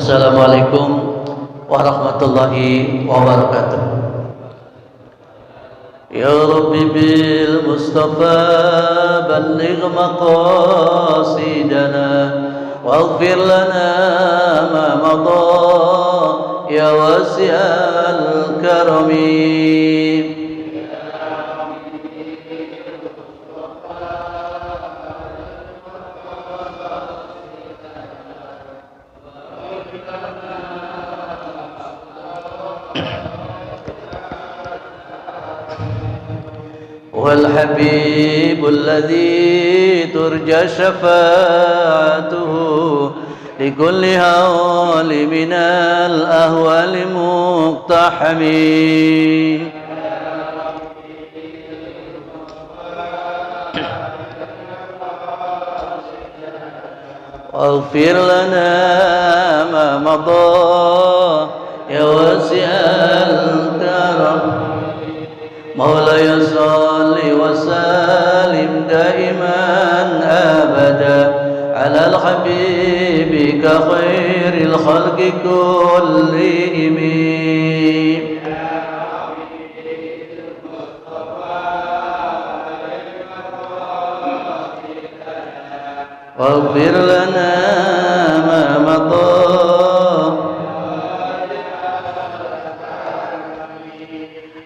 Assalamualaikum warahmatullahi wabarakatuh. Ya Rabbi bil Mustafa balligh maqasidana waghfir lana ma madha ya wasi'al karami. والحبيب الذي ترجى شفاعته لكل هول من الأهوال مقتحم واغفر لنا ما مضى يا واسع الكرم مولاي صل وسلم دائما أبدا على الحبيب كخير الخلق كلهم واغفر لنا ما مضى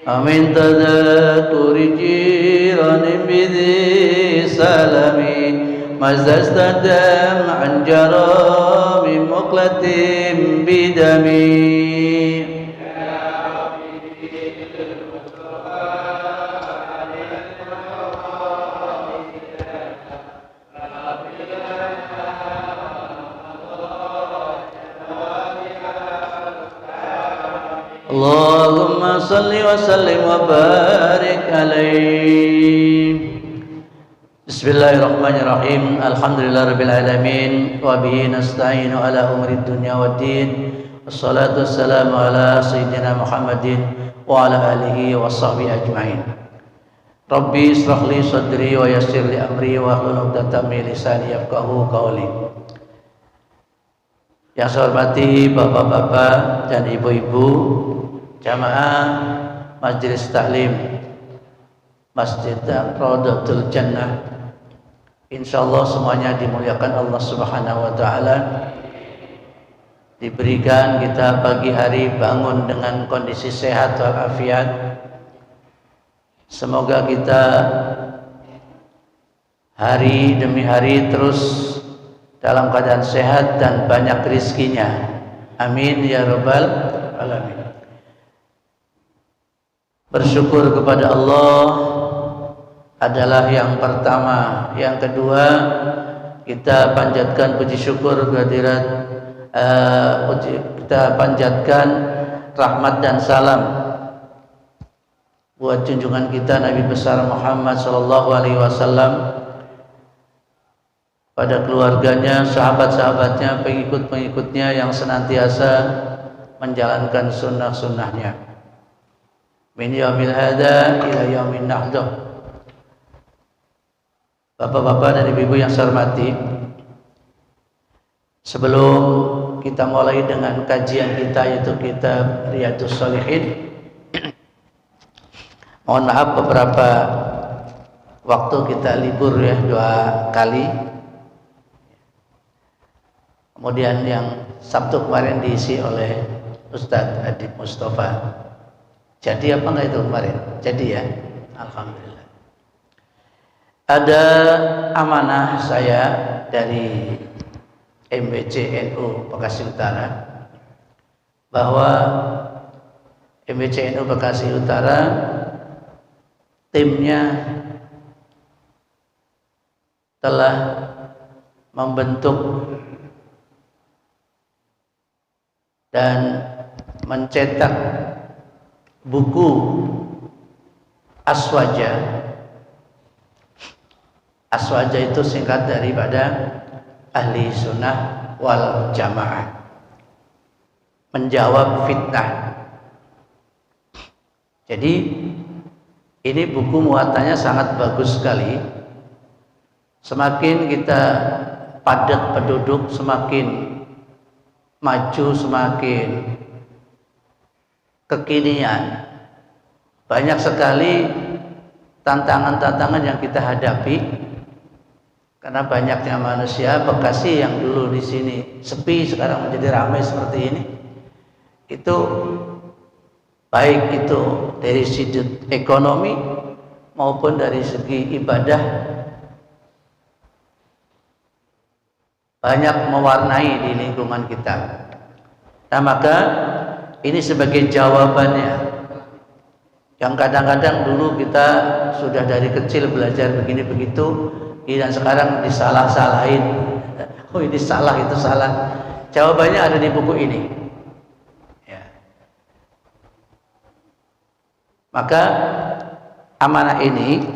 Amin tadakuri jiranin bidhi salami Mazdastadam anjara min muqlatim bidami Allahumma salli wa sallim wa barik alaih. Bismillahirrahmanirrahim. Alhamdulillah rabbil alamin wa bihi nasta'inu ala umri dunya waddin. Wassalatu wassalamu ala sayyidina Muhammadin wa ala alihi wa sahbihi ajma'in. Rabbi israh li sadri wa yassir li amri wa hlul 'uqdatam min lisani yafqahu qawli. Yang saya hormati bapak-bapak dan ibu-ibu jamaah Majelis Taklim Masjid Raudatul Jannah, insyaallah semuanya dimuliakan Allah Subhanahu wa taala. Diberikan kita pagi hari bangun dengan kondisi sehat walafiat. Semoga kita hari demi hari terus dalam keadaan sehat dan banyak rizkinya. Amin ya rabbal alamin. Bersyukur kepada Allah adalah yang pertama. Yang kedua, kita panjatkan puji syukur kehadirat kita panjatkan rahmat dan salam buat junjungan kita Nabi besar Muhammad sallallahu alaihi wasallam, pada keluarganya, sahabat-sahabatnya, pengikut-pengikutnya yang senantiasa menjalankan sunnah-sunnahnya min yaumil hada ila yaumin nahdah. Bapak-bapak dan ibu-ibu yang saya hormati, sebelum kita mulai dengan kajian kita, yaitu kitab Riyadhus Shalihin. Mohon maaf beberapa waktu kita libur ya, 2 kali. Kemudian yang Sabtu kemarin diisi oleh Ustadz Adib Mustafa. Jadi apa enggak itu kemarin? Jadi ya, alhamdulillah. Ada amanah saya dari MBC NU Bekasi Utara, bahwa MBC NU Bekasi Utara timnya telah membentuk dan mencetak buku Aswaja. Aswaja itu singkat daripada Ahli Sunnah wal Jamaah, menjawab fitnah. Jadi ini buku muatannya sangat bagus sekali. Semakin kita padat penduduk, semakin maju, semakin kekinian. Banyak sekali tantangan-tantangan yang kita hadapi karena banyaknya manusia. Bekasi yang dulu di sini sepi sekarang menjadi ramai seperti ini. Itu baik itu dari sudut ekonomi maupun dari segi ibadah banyak mewarnai di lingkungan kita. Nah, maka ini sebagai jawabannya. Yang kadang-kadang dulu kita sudah dari kecil belajar begini begitu, dan sekarang disalah-salahin. Oh, ini salah, itu salah. Jawabannya ada di buku ini. Ya. Maka amanah ini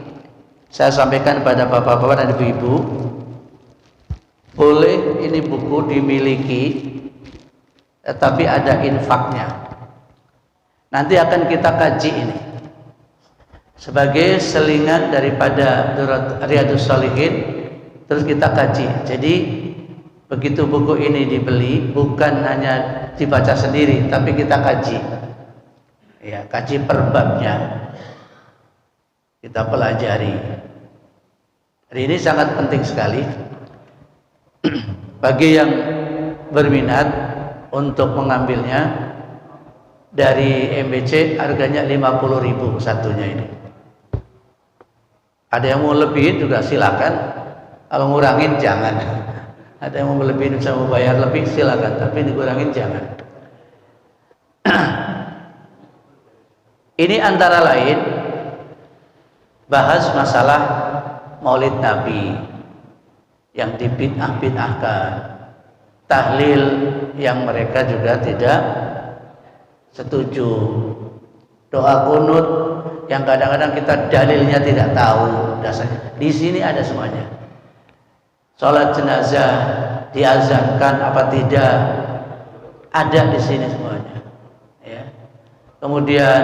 saya sampaikan kepada bapak-bapak dan ibu-ibu. Boleh ini buku dimiliki, tetapi ada infaknya. Nanti akan kita kaji ini sebagai selingan daripada Riyadhus Shalihin, terus kita kaji. Jadi begitu buku ini dibeli, bukan hanya dibaca sendiri, tapi kita kaji. Ya, kaji per babnya. Kita pelajari. Ini sangat penting sekali bagi yang berminat untuk mengambilnya. Dari MBC harganya 50.000 satunya ini. Ada yang mau lebihin juga silakan. Kalau ngurangin jangan. Ada yang mau lebihin, bisa mau bayar lebih silakan, tapi dikurangin jangan. Ini antara lain bahas masalah Maulid Nabi yang dibid'ah-bid'ahkan, tahlil yang mereka juga tidak setuju, doa kunut yang kadang-kadang kita dalilnya tidak tahu dasarnya. Di sini ada semuanya. Salat jenazah diazankan apa tidak, ada di sini semuanya. Ya. Kemudian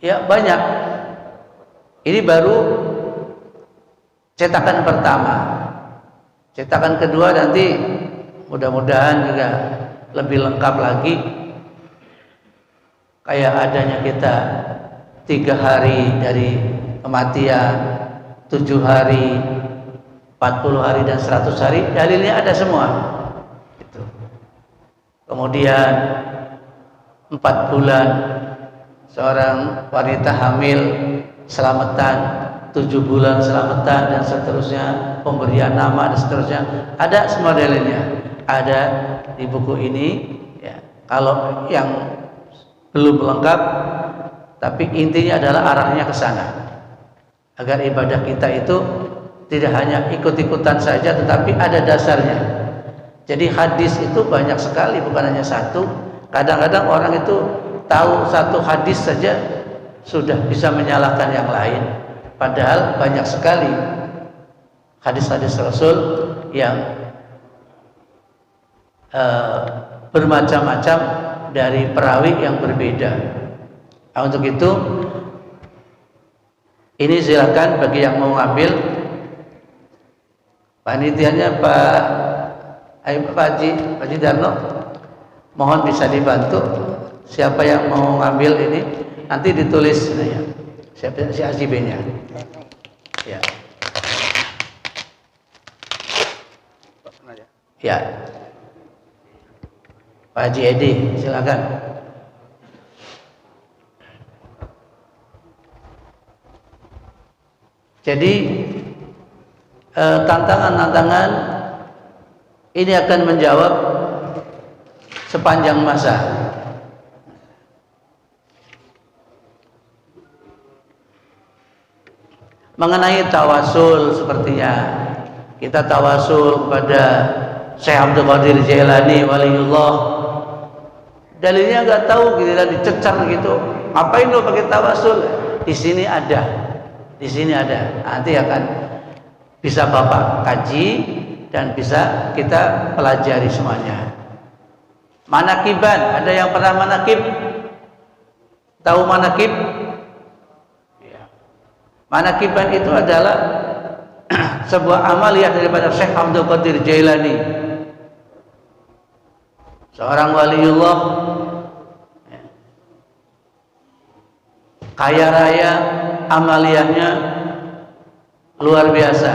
ya banyak. Ini baru cetakan pertama. Cetakan kedua nanti mudah-mudahan juga lebih lengkap lagi, kayak adanya kita 3 hari dari kematian, 7 hari, 40 hari dan 100 hari, dalilnya ada semua. Gitu. Kemudian 4 bulan seorang wanita hamil selamatan, 7 bulan selamatan dan seterusnya, pemberian nama dan seterusnya, ada semua dalilnya. Ada di buku ini ya. Kalau yang belum lengkap, tapi intinya adalah arahnya ke sana, agar ibadah kita itu tidak hanya ikut-ikutan saja, tetapi ada dasarnya. Jadi hadis itu banyak sekali, bukan hanya satu. Kadang-kadang orang itu tahu satu hadis saja sudah bisa menyalahkan yang lain, padahal banyak sekali hadis-hadis Rasul yang bermacam-macam dari perawi yang berbeda. Nah, untuk itu ini silakan bagi yang mau ngambil. Panitianya Pak Ayo Pak Haji Darno, mohon bisa dibantu. Siapa yang mau ngambil ini nanti ditulis ya. Siapa si AJB-nya? Ya. Ya. Pak Haji Edi, silakan. Jadi tantangan-tantangan ini akan menjawab sepanjang masa. Mengenai tawasul, sepertinya kita tawasul kepada Syekh Abdul Qadir Jailani waliullah, dalilnya nggak tahu, kita dicecar gitu. Ngapain lo pakai tawasul? Di sini ada, di sini ada. Nanti akan bisa Bapak kaji dan bisa kita pelajari semuanya. Manakiban, ada yang pernah manakib? Tahu manakib? Manakiban itu adalah sebuah amaliyah daripada Syekh Abdul Qadir Jailani, seorang waliullah kaya raya, amaliyahnya luar biasa.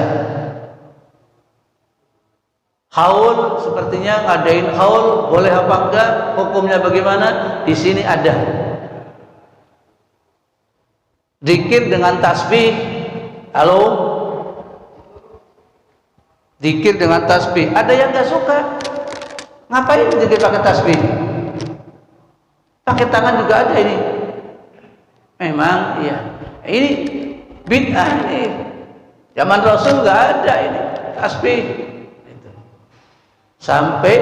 Haul, sepertinya ngadain haul, boleh apa enggak, hukumnya bagaimana? Di sini ada. Zikir dengan tasbih, halo, zikir dengan tasbih. Ada yang nggak suka, ngapain zikir pakai tasbih? Pakai tangan juga ada ini. Memang, iya. Ini bid'ah ini. Zaman Rasul nggak ada ini tasbih. Sampai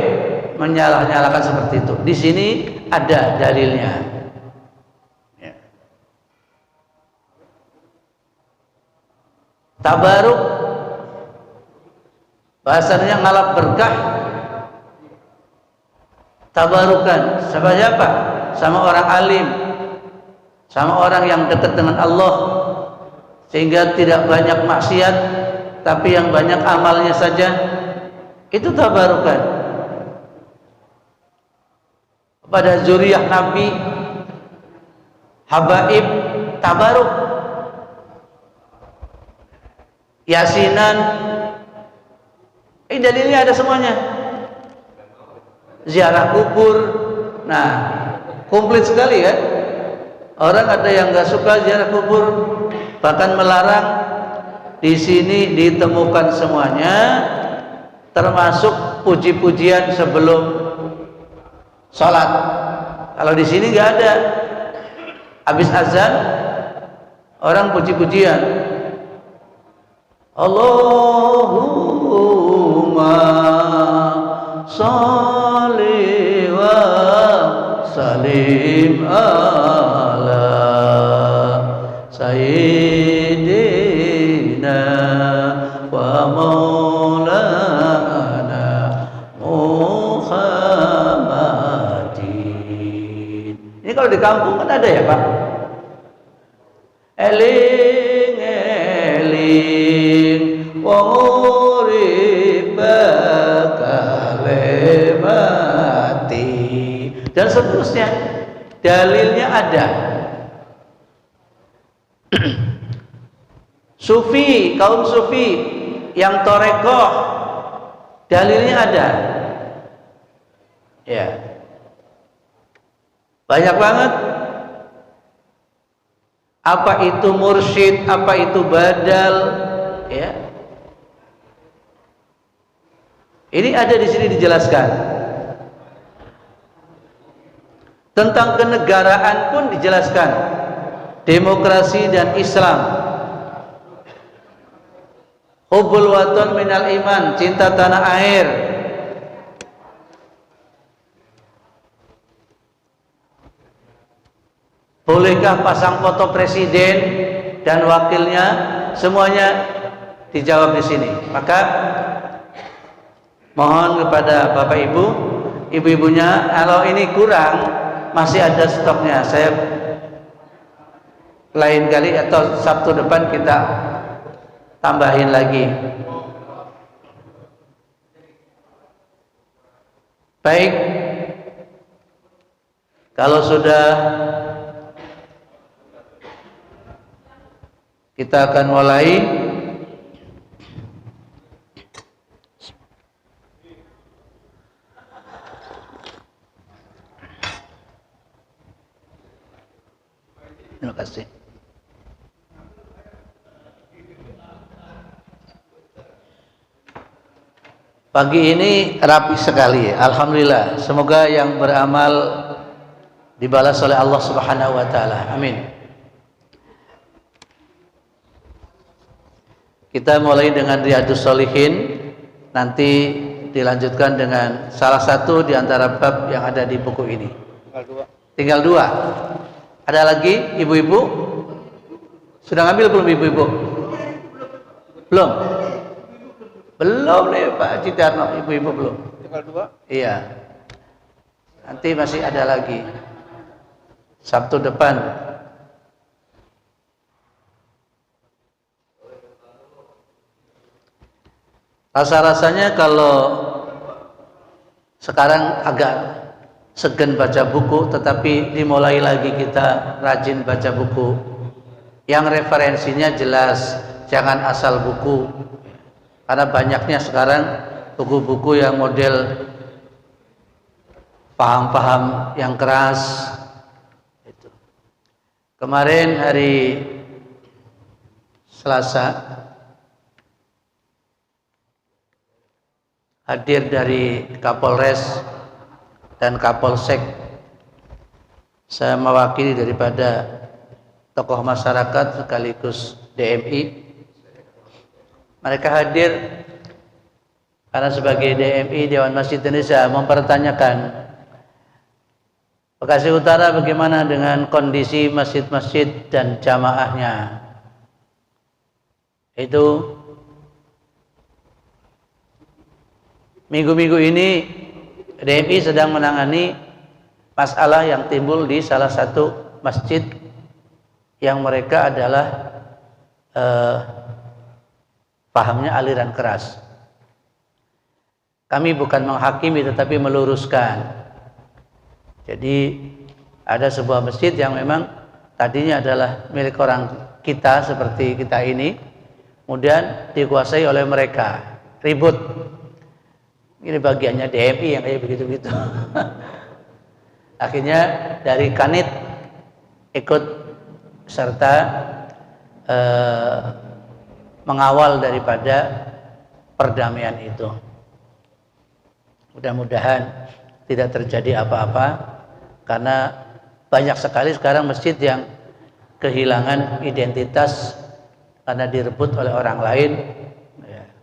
menyalah-nyalakan seperti itu. Di sini ada dalilnya. Tabaruk, bahasanya ngalap berkah. Tabarukan sama siapa? Sama orang alim, sama orang yang dekat dengan Allah, sehingga tidak banyak maksiat tapi yang banyak amalnya saja. Itu tabarukan pada zuriyah Nabi, habaib, tabaruk. Yasinan, ini dalilnya ada semuanya. Ziarah kubur, nah komplit sekali kan. Orang ada yang nggak suka ziarah kubur, bahkan melarang. Di sini ditemukan semuanya, termasuk puji-pujian sebelum sholat. Kalau di sini nggak ada. Habis azan, orang puji-pujian. Allahumma sholli wa sallim ala sayyidina wa maulana Muhammadin. Ini kalau di kampung kan ada ya Pak? Eling wong urip bakal mati, dan seterusnya. Dalilnya ada. Sufi, kaum sufi yang torekoh, dalilnya ada. Ya, banyak banget. Apa itu mursyid, apa itu badal, ya. Ini ada di sini dijelaskan. Tentang kenegaraan pun dijelaskan. Demokrasi dan Islam. Hubbul watan minal iman, cinta tanah air. Bolehkah pasang foto presiden dan wakilnya? Semuanya dijawab di sini. Maka mohon kepada Bapak Ibu, ibu-ibunya, kalau ini kurang, masih ada stoknya. Saya lain kali atau Sabtu depan kita tambahin lagi. Baik, kalau sudah kita akan mulai. Terima kasih. Pagi ini rapi sekali, alhamdulillah. Semoga yang beramal dibalas oleh Allah Subhanahu wa taala. Amin. Kita mulai dengan Riyadhus Shalihin, nanti dilanjutkan dengan salah satu di antara bab yang ada di buku ini. Tinggal dua. Ada lagi ibu-ibu? Sudah ngambil belum ibu-ibu? Belum? Belum nih Pak Citarno, ibu-ibu belum? Tinggal dua? Iya. Nanti masih ada lagi. Sabtu depan. Rasa-rasanya kalau sekarang agak segan baca buku, tetapi dimulai lagi kita rajin baca buku yang referensinya jelas, jangan asal buku, karena banyaknya sekarang buku-buku yang model paham-paham yang keras. Kemarin hari Selasa hadir dari Kapolres dan Kapolsek, saya mewakili daripada tokoh masyarakat sekaligus DMI. Mereka hadir karena sebagai DMI Dewan Masjid Indonesia mempertanyakan Bekasi Utara bagaimana dengan kondisi masjid-masjid dan jamaahnya. Itu minggu-minggu ini DMI sedang menangani masalah yang timbul di salah satu masjid yang mereka adalah pahamnya aliran keras. Kami bukan menghakimi tetapi meluruskan. Jadi ada sebuah masjid yang memang tadinya adalah milik orang kita seperti kita ini, kemudian dikuasai oleh mereka, ribut. Ini bagiannya DMI yang kayak begitu-begitu. Akhirnya dari Kanit ikut serta mengawal daripada perdamaian itu. Mudah-mudahan tidak terjadi apa-apa, karena banyak sekali sekarang masjid yang kehilangan identitas karena direbut oleh orang lain,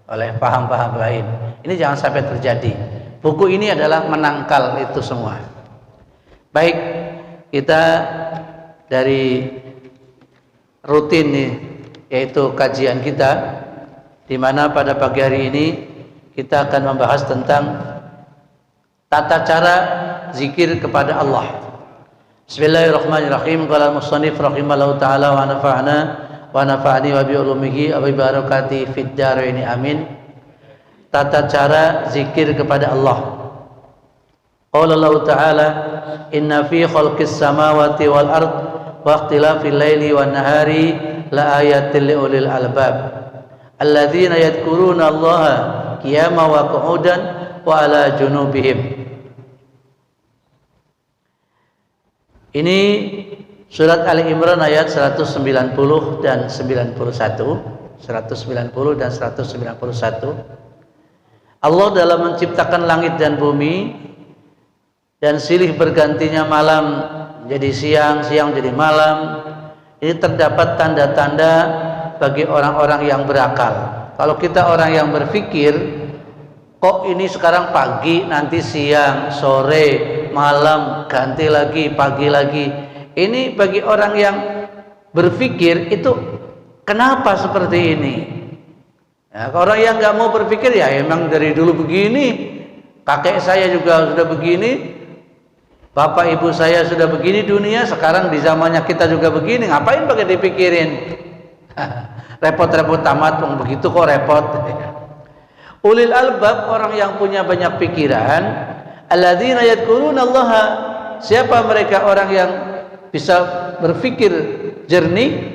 oleh paham-paham lain. Ini jangan sampai terjadi. Buku ini adalah menangkal itu semua. Baik, kita dari rutin nih, yaitu kajian kita, di mana pada pagi hari ini kita akan membahas tentang tata cara zikir kepada Allah. Bismillahirrahmanirrahim. Qala al-musannif rahimallahu taala wa nafa'ana wa nafa'ani wa bi ulumihi wa bi barakati fid dharain amin. Tata cara zikir kepada Allah. Qala Allah taala inna fi khalqis samawati wal ard wa ikhtilafil laili wan nahari la ayatil liulil albab alladzina yadhkuruna Allaha qiyaman wa qu'udan wa ala junubihim. Ini surat Ali Imran ayat 190 dan 91, 190 dan 191. Allah dalam menciptakan langit dan bumi dan silih bergantinya malam jadi siang, siang jadi malam, ini terdapat tanda-tanda bagi orang-orang yang berakal. Kalau kita orang yang berpikir, kok ini sekarang pagi, nanti siang, sore, malam, ganti lagi, pagi lagi. Ini bagi orang yang berpikir itu kenapa seperti ini? Ya, orang yang nggak mau berpikir ya emang dari dulu begini, kakek saya juga sudah begini, bapak ibu saya sudah begini dunia, sekarang di zamannya kita juga begini, ngapain pakai dipikirin? Repot-repot tamat, begitu kok repot. Ulil albab, orang yang punya banyak pikiran, Alladzina yadhkurunallaha, siapa mereka orang yang bisa berpikir jernih?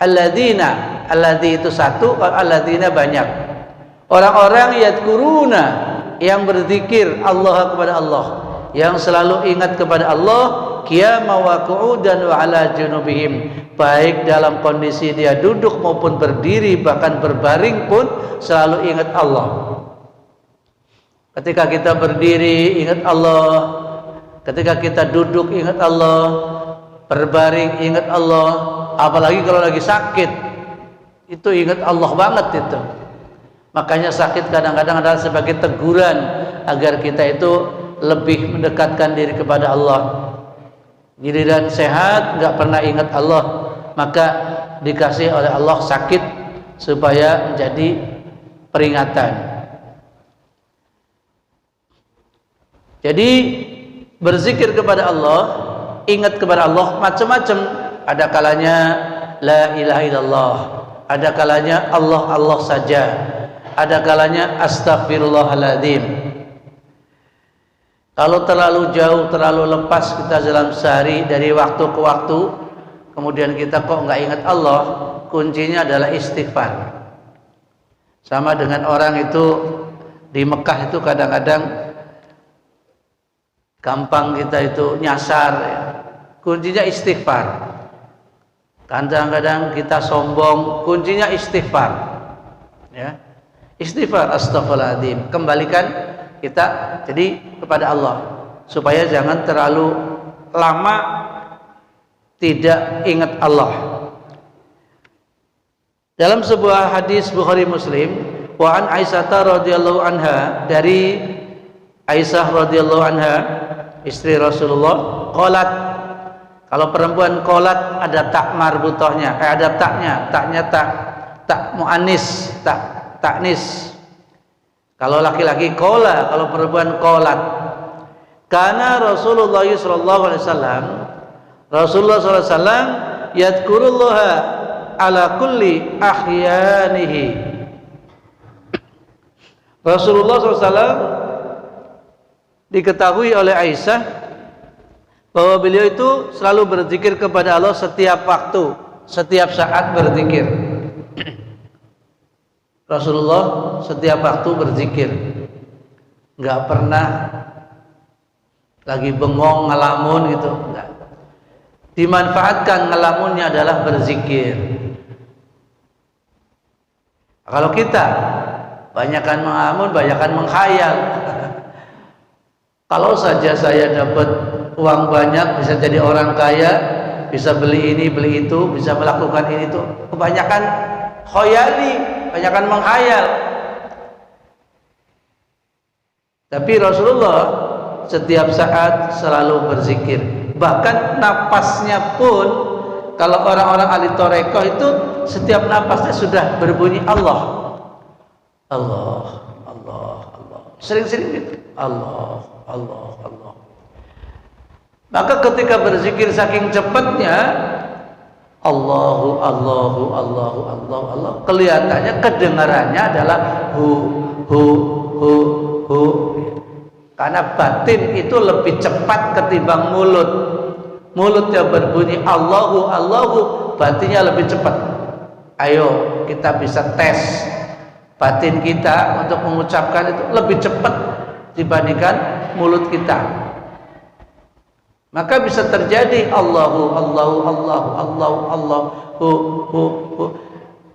Alladzina, alladzi itu satu, alladzina banyak. Orang-orang yadhkuruna, yang berzikir Allah kepada Allah, yang selalu ingat kepada Allah, qiyaman wa qu'udan wa ala junubihim, baik dalam kondisi dia duduk maupun berdiri, bahkan berbaring pun selalu ingat Allah. Ketika kita berdiri ingat Allah, ketika kita duduk ingat Allah, berbaring ingat Allah, apalagi kalau lagi sakit itu ingat Allah banget itu. Makanya sakit kadang-kadang adalah sebagai teguran agar kita itu lebih mendekatkan diri kepada Allah. Giliran sehat nggak pernah ingat Allah, maka dikasih oleh Allah sakit supaya menjadi peringatan. Jadi berzikir kepada Allah, ingat kepada Allah macam-macam. Ada kalanya la ilaha illallah, ada kalanya Allah Allah saja, ada kalanya astaghfirullahaladzim. Kalau terlalu jauh, terlalu lepas kita dalam sehari dari waktu ke waktu, kemudian kita kok nggak ingat Allah, kuncinya adalah istighfar. Sama dengan orang itu di Mekah itu kadang-kadang gampang kita itu nyasar, ya. Kuncinya istighfar. Kadang-kadang kita sombong, kuncinya istighfar, ya. Istighfar, astaghfirullahaladzim. Kembalikan kita jadi kepada Allah, supaya jangan terlalu lama tidak ingat Allah. Dalam sebuah hadis Bukhari Muslim, wa an Aisyah radhiyallahu anha, dari Aisyah radhiyallahu anha, istri Rasulullah, qalat, kalau perempuan qalat ada tak marbutohnya, ada taknya tak muannis, taknis. Kalau laki-laki qala, kalau perempuan qalat. Karena Rasulullah sallallahu alaihi wasallam, Rasulullah sallallahu alaihi wasallam yadhkurullaha ala kulli ahyanihi. Rasulullah SAW diketahui oleh Aisyah bahwa beliau itu selalu berzikir kepada Allah setiap waktu, setiap saat berzikir. Rasulullah setiap waktu berzikir, nggak pernah lagi bengong ngelamun gitu, enggak. Dimanfaatkan ngelamunnya adalah berzikir. Kalau kita banyakan mengelamun, banyakan menghayal. Kalau saja saya dapat uang banyak, bisa jadi orang kaya, bisa beli ini, beli itu, bisa melakukan ini itu, kebanyakan khoyali, kebanyakan menghayal. Tapi Rasulullah setiap saat selalu berzikir. Bahkan napasnya pun, kalau orang-orang ahli Torekoh itu setiap napasnya sudah berbunyi Allah, Allah, Allah, Allah. Sering-sering gitu, Allah, Allah, Allah. Maka ketika berzikir saking cepatnya, Allahu, Allahu, Allahu, Allah, Allah, kelihatannya, kedengarannya adalah hu, hu, hu, hu. Karena batin itu lebih cepat ketimbang mulut. Mulut yang berbunyi Allahu, Allahu, batinnya lebih cepat. Ayo kita bisa tes batin kita untuk mengucapkan itu lebih cepat dibandingkan mulut kita. Maka bisa terjadi Allahu, Allahu, Allahu, Allahu, Allah,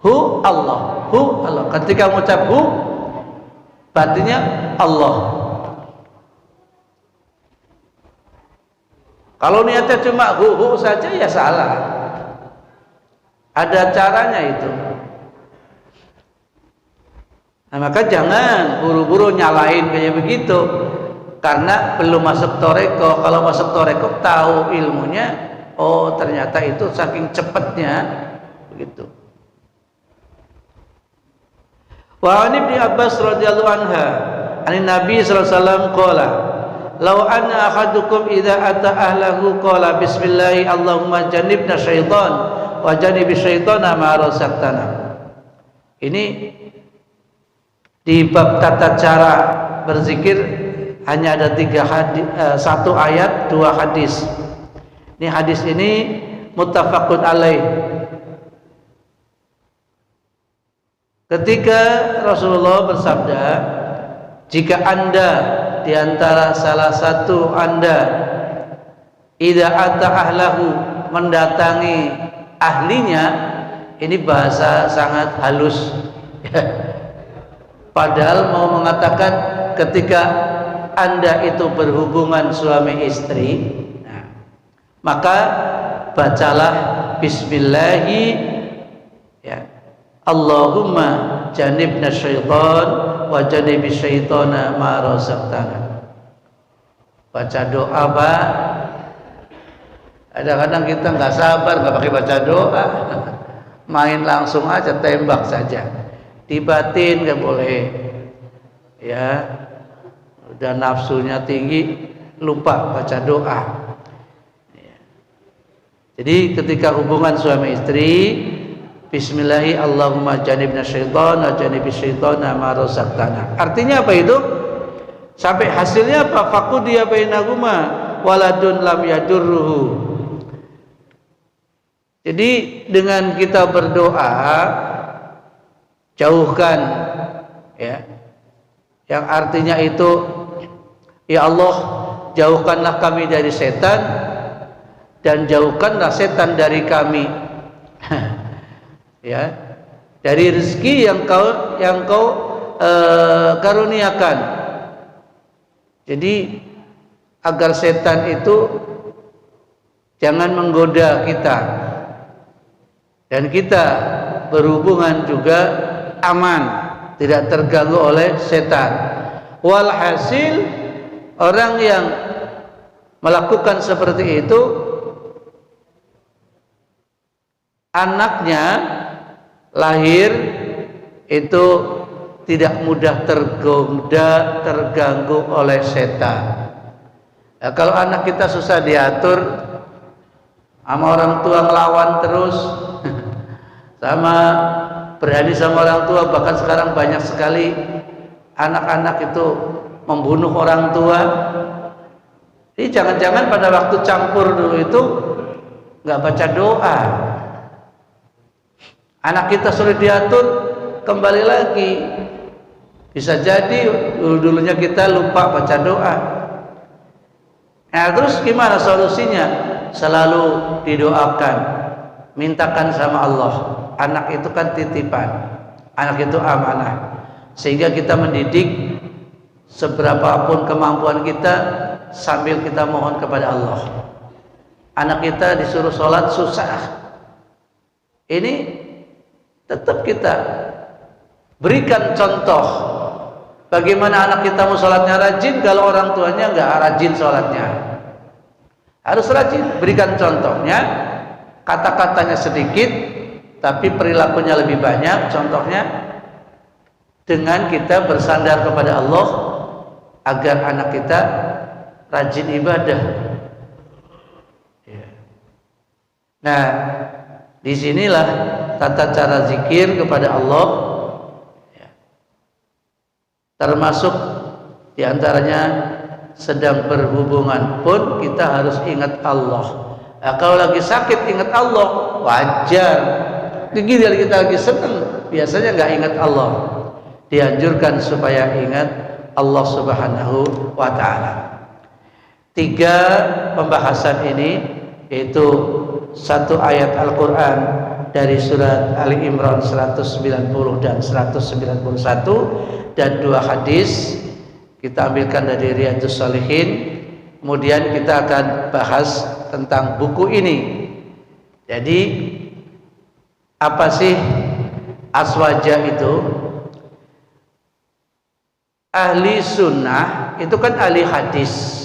hu, Allah, hu, Allah. Ketika mengucap hu, batinnya Allah. Kalau niatnya cuma hu saja ya salah. Ada caranya itu. Nah, maka jangan buru-buru nyalain kayak begitu, karena belum masuk Torekoh. Kalau masuk Torekoh tahu ilmunya, oh ternyata itu saking cepatnya begitu. Wa an Ibnu Abbas radhiyallahu anha, an Nabi sallallahu alaihi wasallam qala, "Law anna ahadukum idza ata ahlahu qala bismillah Allahumma jannibna syaitan wa jannibi syaitana ma razaqtana." Ini di bab tata cara berzikir hanya ada satu ayat, dua hadis. Ini hadis ini muttafaqun alaih. Ketika Rasulullah bersabda, jika Anda di antara salah satu Anda idza ata ahlahu, mendatangi ahlinya, ini bahasa sangat halus. Padahal mau mengatakan ketika Anda itu berhubungan suami istri, maka bacalah bismillahi, ya, Allahumma janibna syaitan wa janibis syaitana ma razaqtana. Baca doa, Pak. Kadang-kadang kita nggak sabar, nggak pakai baca doa, main langsung aja, tembak saja, dibatin nggak boleh, ya. Udah nafsunya tinggi, lupa baca doa. Jadi ketika hubungan suami istri, bismillahi Allahumma janibna syaitan wa janibis syaitana ma razaqtana. Artinya apa itu? Sampai hasilnya apa? Faqudiya bainahuma waladun lam yadurruhu. Jadi dengan kita berdoa, jauhkan, ya, yang artinya itu, ya Allah, jauhkanlah kami dari setan dan jauhkanlah setan dari kami. Ya, dari rezeki yang kau karuniakan. Jadi agar setan itu jangan menggoda kita dan kita berhubungan juga aman, tidak terganggu oleh setan. Walhasil orang yang melakukan seperti itu, anaknya lahir itu tidak mudah terganggu oleh setan. Nah, kalau anak kita susah diatur, sama orang tua ngelawan terus, sama berani sama orang tua, bahkan sekarang banyak sekali anak-anak itu membunuh orang tua. Jadi jangan-jangan pada waktu campur dulu itu nggak baca doa. Anak kita sudah diatur, kembali lagi. Bisa jadi dulunya kita lupa baca doa. Nah, terus gimana solusinya? Selalu didoakan, mintakan sama Allah. Anak itu kan titipan, anak itu amanah. Sehingga kita mendidik seberapapun kemampuan kita sambil kita mohon kepada Allah. Anak kita disuruh sholat susah, ini tetap kita berikan contoh bagaimana anak kita mau sholatnya rajin kalau orang tuanya nggak rajin sholatnya. Harus rajin, berikan contohnya, kata-katanya sedikit tapi perilakunya lebih banyak. Contohnya dengan kita bersandar kepada Allah agar anak kita rajin ibadah. Nah, disinilah tata cara zikir kepada Allah, termasuk diantaranya sedang berhubungan pun kita harus ingat Allah. Nah, kalau lagi sakit ingat Allah, wajar. Kita lagi senang, biasanya nggak ingat Allah. Dianjurkan supaya ingat Allah Subhanahu wa Ta'ala. 3 pembahasan ini, yaitu 1 ayat Al-Quran dari surat Ali Imran 190 dan 191, dan 2 hadis kita ambilkan dari Riyadhus Shalihin. Kemudian kita akan bahas tentang buku ini. Jadi apa sih aswaja itu? Ahli sunnah itu kan ahli hadis.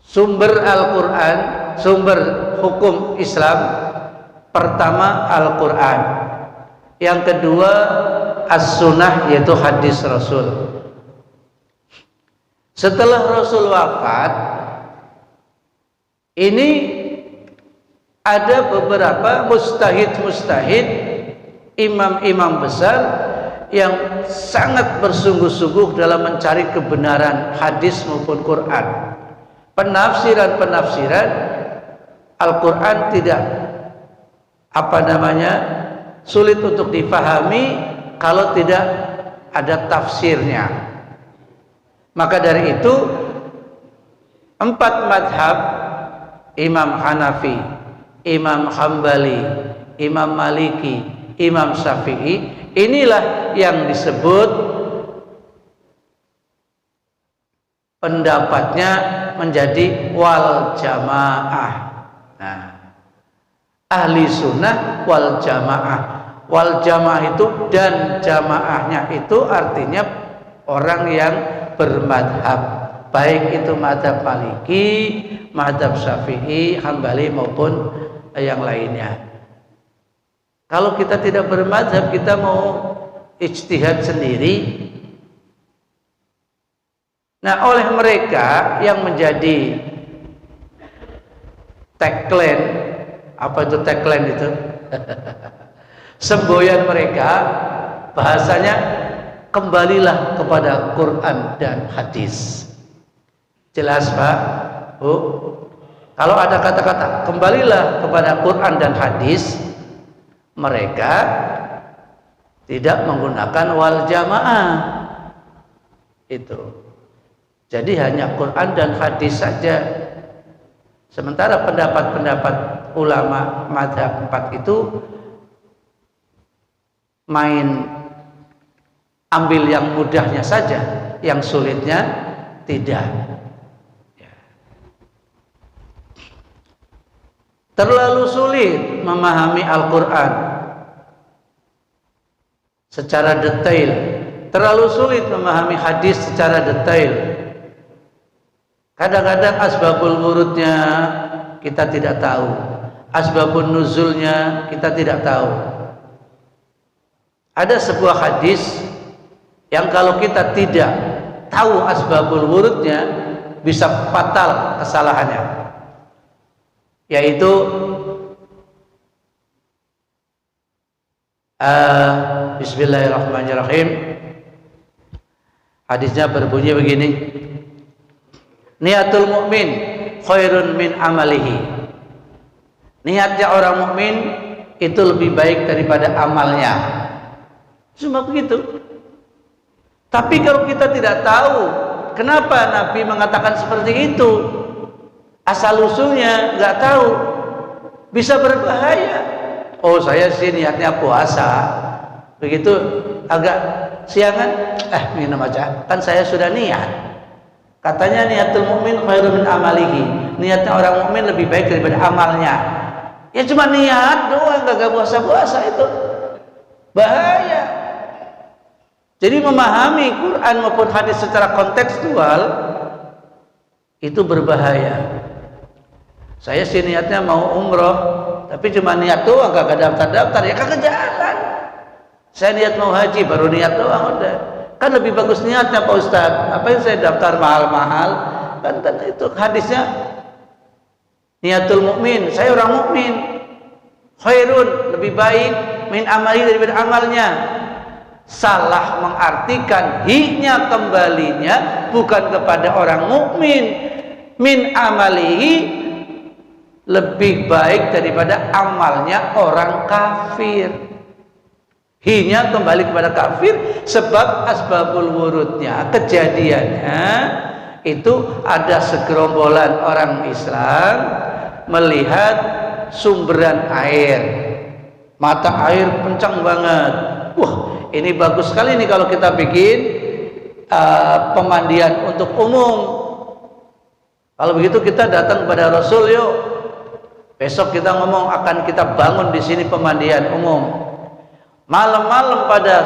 Sumber Al-Quran, sumber hukum Islam, pertama Al-Quran, yang kedua as-sunnah, yaitu hadis Rasul. Setelah Rasul wafat, ini ada beberapa mustahid, imam-imam besar yang sangat bersungguh-sungguh dalam mencari kebenaran hadis maupun Quran. Penafsiran Al-Quran tidak sulit untuk difahami kalau tidak ada tafsirnya. Maka dari itu 4 madhab, Imam Hanafi, Imam Hambali, Imam Maliki, Imam Syafi'i, inilah yang disebut pendapatnya menjadi wal jamaah. Nah, ahli sunnah wal jamaah. Wal jamaah itu dan jamaahnya itu artinya orang yang bermadhab, baik itu madhab Maliki, madhab Syafi'i, Hambali maupun yang lainnya. Kalau kita tidak bermadhab, kita mau ijtihad sendiri. Nah, oleh mereka yang menjadi tagline, apa itu tagline itu? Semboyan mereka, bahasanya kembalilah kepada Quran dan hadis. Jelas Pak? Bu? Kalau ada kata-kata kembalilah kepada Quran dan hadis, mereka tidak menggunakan wal jamaah itu. Jadi hanya Quran dan hadis saja. Sementara pendapat-pendapat ulama mazhab 4 itu main ambil yang mudahnya saja, yang sulitnya tidak. Terlalu sulit memahami Al-Quran secara detail, terlalu sulit memahami hadis secara detail. Kadang-kadang asbabul wurudnya kita tidak tahu, asbabun nuzulnya kita tidak tahu. Ada sebuah hadis yang kalau kita tidak tahu asbabul wurudnya bisa fatal kesalahannya, yaitu Bismillahirrahmanirrahim. Hadisnya berbunyi begini: niatul mukmin khairun min amalihi. Niatnya orang mukmin itu lebih baik daripada amalnya. Cuma begitu. Tapi kalau kita tidak tahu kenapa Nabi mengatakan seperti itu, asal usulnya nggak tahu, bisa berbahaya. Oh, saya sih niatnya puasa, begitu agak siangan, minum aja, kan saya sudah niat. Katanya niatul mukmin khairun min amalihi, niatnya orang mukmin lebih baik daripada amalnya. Ya cuma niat doang, gak puasa-puasa, itu bahaya. Jadi memahami Quran maupun hadis secara kontekstual itu berbahaya. Saya sih niatnya mau umroh, tapi cuma niat doang, gak daftar-daftar, ya kagak jalan. Saya niat mau haji, baru niat doang udah. Kan lebih bagus niatnya Pak Ustadz. Apa yang saya daftar mahal-mahal? Kan itu hadisnya niatul mukmin, saya orang mukmin, khairun, lebih baik min amali daripada amalnya. Salah mengartikan hi-nya kembalinya bukan kepada orang mukmin. Min amalihi, lebih baik daripada amalnya orang kafir. Hi-nya kembali kepada kafir sebab asbabul wurudnya, kejadiannya itu ada segerombolan orang Islam melihat sumberan air, mata air kencang banget. Wah, ini bagus sekali nih kalau kita bikin pemandian untuk umum. Kalau begitu kita datang kepada Rasul, yuk. Besok kita ngomong akan kita bangun di sini pemandian umum. Malam-malam pada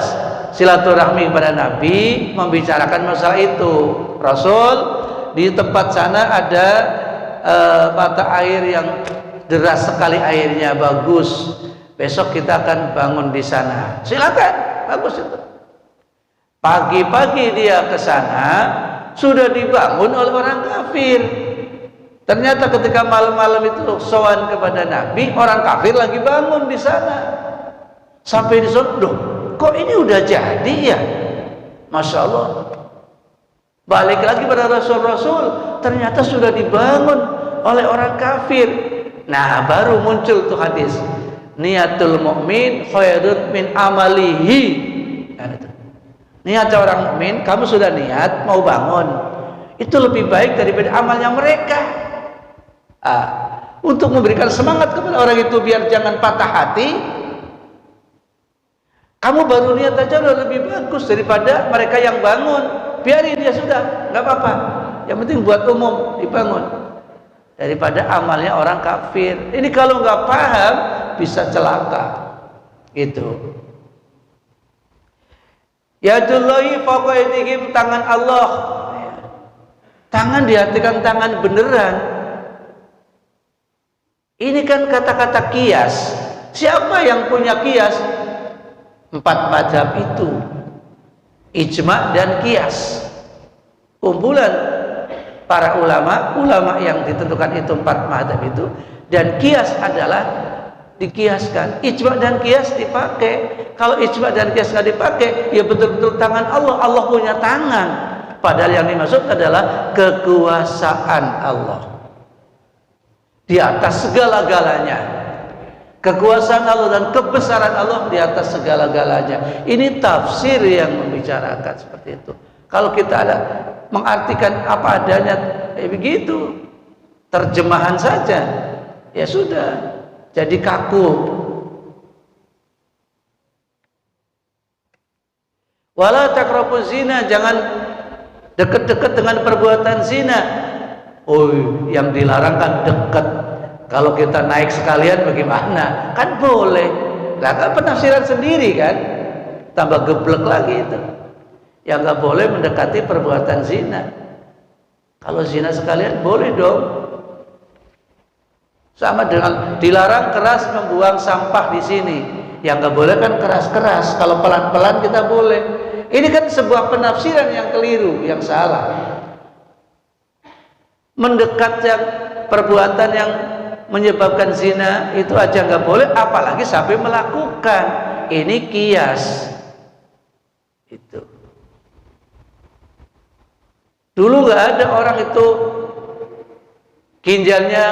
silaturahmi kepada Nabi membicarakan masalah itu. Rasul, di tempat sana ada mata air yang deras sekali airnya, bagus. Besok kita akan bangun di sana. Silakan, bagus itu. Pagi-pagi dia ke sana, sudah dibangun oleh orang kafir. Ternyata ketika malam-malam itu sowan kepada Nabi, orang kafir lagi bangun di sana. Sampai di sana, kok ini udah jadi ya? Masya Allah. Balik lagi pada Rasul-Rasul, ternyata sudah dibangun oleh orang kafir. Nah, baru muncul tuh hadis, niatul mukmin khairun min amalihi. Nah, itu. Niat orang mukmin, kamu sudah niat mau bangun, itu lebih baik daripada amalnya mereka. Untuk memberikan semangat kepada orang itu biar jangan patah hati, kamu baru niat aja udah lebih bagus daripada mereka yang bangun. Biarin dia sudah, nggak apa-apa. Yang penting buat umum dibangun. Daripada amalnya orang kafir. Ini kalau nggak paham bisa celaka. Gitu. Yadullahi fawqa aydihim, tangan Allah. Tangan diartikan tangan beneran. Ini kan kata-kata kias. Siapa yang punya kias? 4 mazhab itu. Ijma dan kias. Kumpulan para ulama yang ditentukan itu 4 mazhab itu, dan kias adalah dikiaskan. Ijma dan kias dipakai. Kalau ijma dan kias nggak dipakai, ya betul-betul tangan Allah. Allah punya tangan. Padahal yang dimaksud adalah kekuasaan Allah di atas segala-galanya. Kekuasaan Allah dan kebesaran Allah di atas segala-galanya. Ini tafsir yang membicarakan seperti itu. Kalau kita ada mengartikan apa adanya, begitu, terjemahan saja, ya sudah, jadi kaku. Wala taqrabuz zina, jangan dekat-dekat dengan perbuatan zina. Oh, yang dilarang kan dekat. Kalau kita naik sekalian bagaimana? Kan boleh. Lah kan penafsiran sendiri kan. Tambah geblek lagi itu. Yang nggak boleh mendekati perbuatan zina. Kalau zina sekalian boleh dong. Sama dengan dilarang keras membuang sampah di sini. Yang nggak boleh kan keras-keras. Kalau pelan-pelan kita boleh. Ini kan sebuah penafsiran yang keliru, yang salah. Mendekat yang perbuatan yang menyebabkan zina itu aja nggak boleh, apalagi sampai melakukan. Ini kias. Itu. Dulu nggak ada orang itu ginjalnya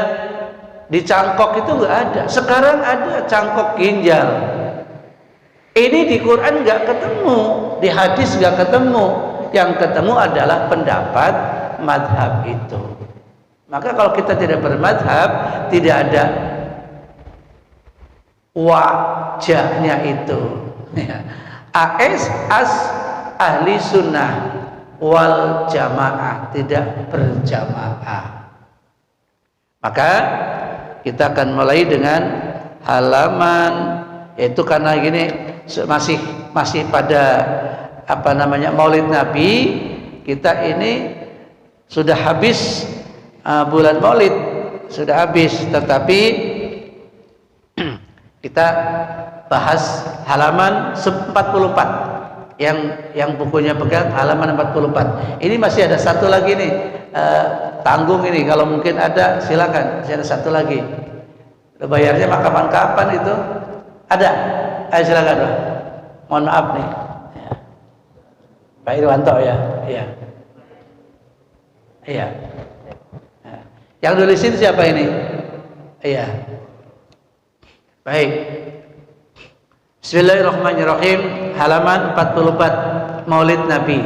dicangkok, itu nggak ada. Sekarang ada cangkok ginjal. Ini di Quran nggak ketemu, di hadis nggak ketemu. Yang ketemu adalah pendapat madhab itu. Maka kalau kita tidak bermadhab, tidak ada wajahnya itu. As ahli sunnah wal jamaah, tidak berjamaah. Maka kita akan mulai dengan halaman, yaitu karena gini masih pada apa namanya Maulid Nabi, kita ini sudah habis. Bulan Maulid sudah habis, tetapi kita bahas halaman 44 yang bukunya pegang halaman 44. Ini masih ada satu lagi nih, tanggung ini, kalau mungkin ada silakan, masih ada satu lagi. Bayarnya mah kapan-kapan itu ada. Ayo silakan Pak. Mohon maaf nih, Pak Irwanto ya, iya. Iya. Yang nulisin siapa ini? Iya. Baik. Bismillahirrahmanirrahim. Halaman 44, Maulid Nabi.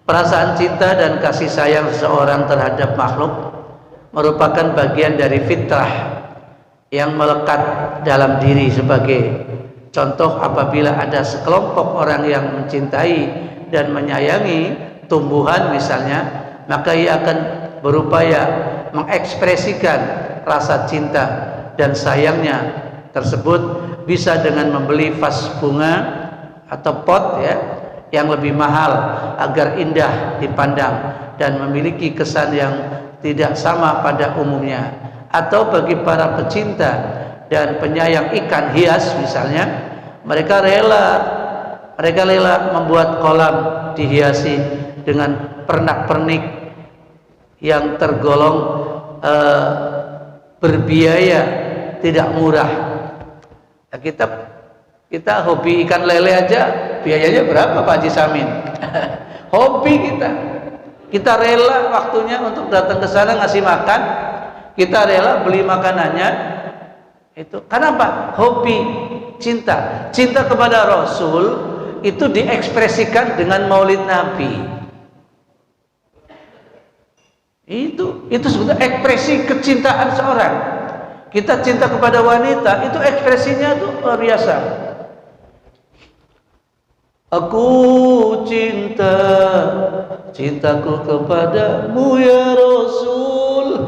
Perasaan cinta dan kasih sayang seseorang terhadap makhluk merupakan bagian dari fitrah yang melekat dalam diri. Sebagai contoh, apabila ada sekelompok orang yang mencintai dan menyayangi tumbuhan misalnya, maka ia akan berupaya mengekspresikan rasa cinta dan sayangnya tersebut, bisa dengan membeli vas bunga atau pot ya yang lebih mahal agar indah dipandang dan memiliki kesan yang tidak sama pada umumnya. Atau bagi para pecinta dan penyayang ikan hias misalnya, mereka rela membuat kolam dihiasi dengan pernak-pernik yang tergolong berbiaya, tidak murah, Nah, kita hobi ikan lele aja biayanya berapa Pak Haji Samin? Hobi kita rela waktunya untuk datang ke sana ngasih makan, kita rela beli makanannya. Itu kenapa? Hobi, cinta kepada Rasul itu diekspresikan dengan Maulid Nabi. Itu sebetulnya ekspresi kecintaan seorang. Kita cinta kepada wanita, itu ekspresinya tuh luar biasa. Aku cintaku kepadamu ya Rasul.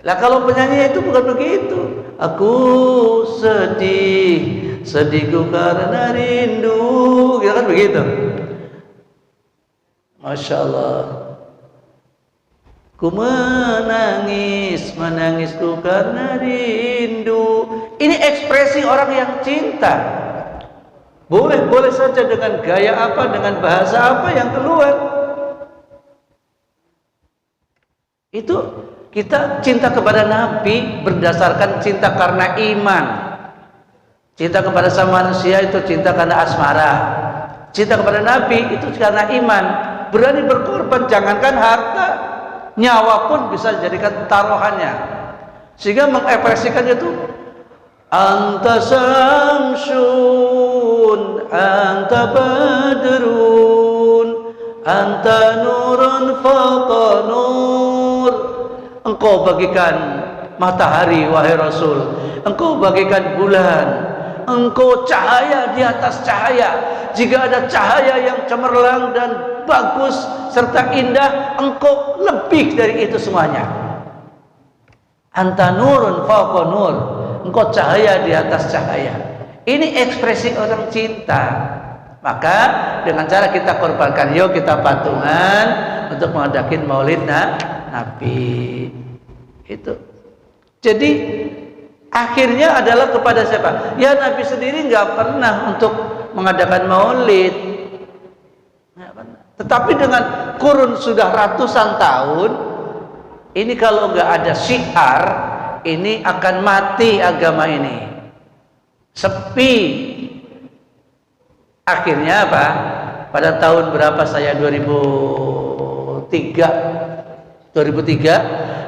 Lah kalau penyanyi itu bukan begitu. Aku sedihku karena rindu, gitu kan begitu. Masya Allah. Ku menangisku karena rindu. Ini ekspresi orang yang cinta. Boleh saja dengan gaya apa, dengan bahasa apa yang keluar. Itu kita cinta kepada Nabi berdasarkan cinta karena iman. Cinta kepada sama manusia itu cinta karena asmara. Cinta kepada Nabi itu karena iman. Berani berkorban, jangankan harta, nyawa pun bisa dijadikan taruhannya. Sehingga mengekspresikan itu anta samsun, anta badrun, anta nurun faqa nur. Engkau bagikan matahari wahai Rasul, engkau bagikan bulan, engkau cahaya di atas cahaya. Jika ada cahaya yang cemerlang dan bagus serta indah, engkau lebih dari itu semuanya. Anta nurun fauqa nur, engkau cahaya di atas cahaya. Ini ekspresi orang cinta. Maka dengan cara kita korbankan, yuk kita patungan untuk mengadakan Maulid Nabi. Itu. Jadi akhirnya adalah kepada siapa? Ya Nabi sendiri nggak pernah untuk mengadakan Maulid. Tetapi dengan kurun sudah ratusan tahun, ini kalau nggak ada syiar, ini akan mati agama ini. Sepi. Akhirnya apa? Pada tahun berapa saya 2003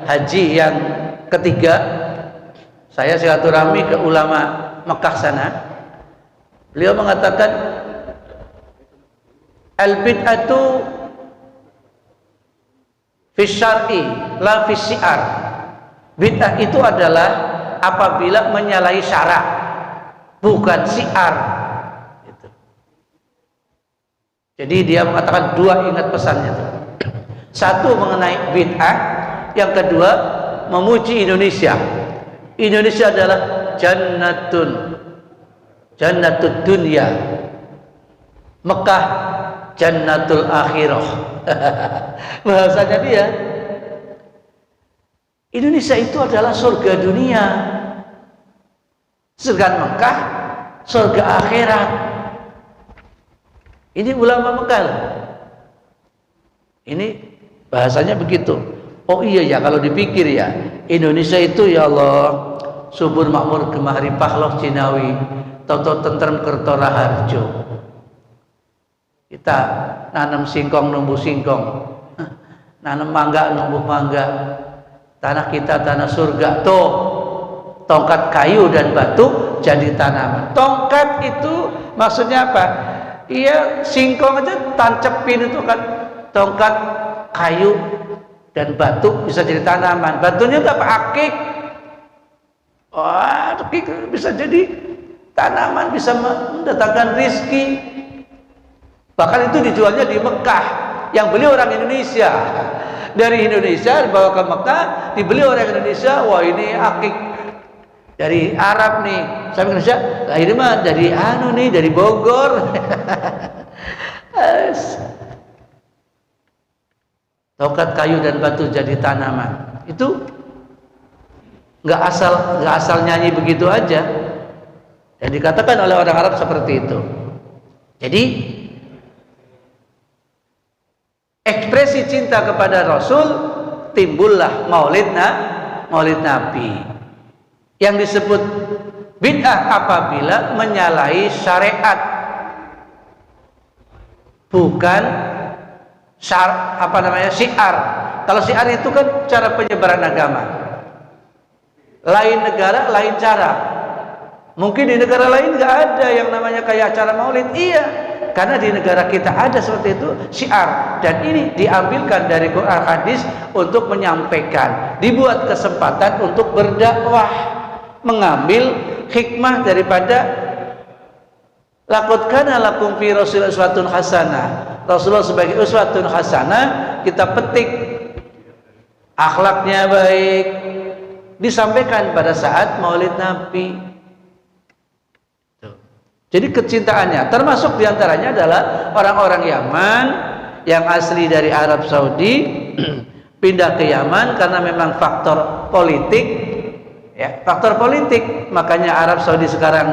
haji yang ketiga, saya silaturahmi ke ulama Mekah sana. Beliau mengatakan al-bid'atu fi syar'i la fi syiar. Bid'ah itu adalah apabila menyalahi syarak, bukan syiar. Gitu. Jadi dia mengatakan dua, ingat pesannya itu. Satu mengenai bid'ah, yang kedua memuji Indonesia. Indonesia adalah jannatud dunya, Mekah jannatul akhirah. Bahasanya dia, Indonesia itu adalah surga dunia, sedangkan Mekah surga akhirat. Ini ulama Mekah. Ini bahasanya begitu. Oh iya ya, kalau dipikir ya, Indonesia itu ya Allah subur makmur gemah ripah loh Cinawi, toto tentrem kerto raharjo. Kita nanam singkong numbuh singkong, nanam mangga numbuh mangga. Tanah kita tanah surga. Tuh, tongkat kayu dan batu jadi tanaman. Tongkat itu maksudnya apa? Iya, singkong aja tancepin itu kan, tongkat kayu dan batu bisa jadi tanaman. Batunya itu apa? Akik. Wah, akik bisa jadi tanaman, bisa mendatangkan rizki. Bahkan itu dijualnya di Mekah, yang beli orang Indonesia. Dari Indonesia dibawa ke Mekah, dibeli orang Indonesia. Wah, ini akik dari Arab nih, sampai Indonesia. Lah ini mah dari dari Bogor. Tongkat kayu dan batu jadi tanaman. Itu nggak asal nyanyi begitu aja. Dan dikatakan oleh orang Arab seperti itu. Jadi ekspresi cinta kepada Rasul, timbullah Maulid Nabi. Yang disebut Bid'ah apabila menyalahi syariat, bukan syiar. Kalau syiar itu kan cara penyebaran agama. Lain negara, lain cara. Mungkin di negara lain nggak ada yang namanya kayak acara maulid. Iya, karena di negara kita ada seperti itu syiar, dan ini diambilkan dari Quran hadis untuk menyampaikan, dibuat kesempatan untuk berdakwah, mengambil hikmah daripada laqad kana lakum fi rasulillah uswatun hasanah. Rasulullah sebagai uswatun hasanah, kita petik akhlaknya baik, disampaikan pada saat maulid Nabi. Jadi kecintaannya, termasuk diantaranya adalah orang-orang Yaman yang asli dari Arab Saudi pindah ke Yaman karena memang faktor politik, ya, faktor politik. Makanya Arab Saudi sekarang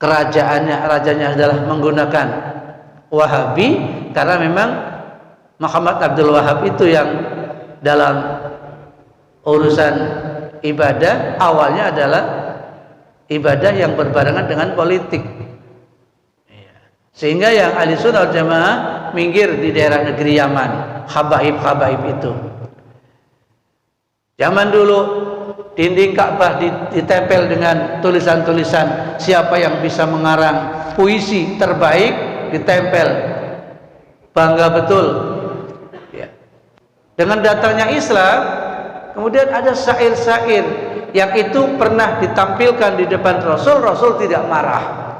rajanya adalah menggunakan Wahabi, karena memang Muhammad Abdul Wahab itu yang dalam urusan ibadah awalnya adalah ibadah yang berbarengan dengan politik, sehingga yang ahli sunnah wal jamaah minggir di daerah negeri Yaman, habaib itu. Zaman dulu dinding Ka'bah ditempel dengan tulisan-tulisan siapa yang bisa mengarang puisi terbaik, ditempel, bangga betul, ya. Dengan datangnya Islam, kemudian ada syair-syair yang itu pernah ditampilkan di depan Rasul tidak marah.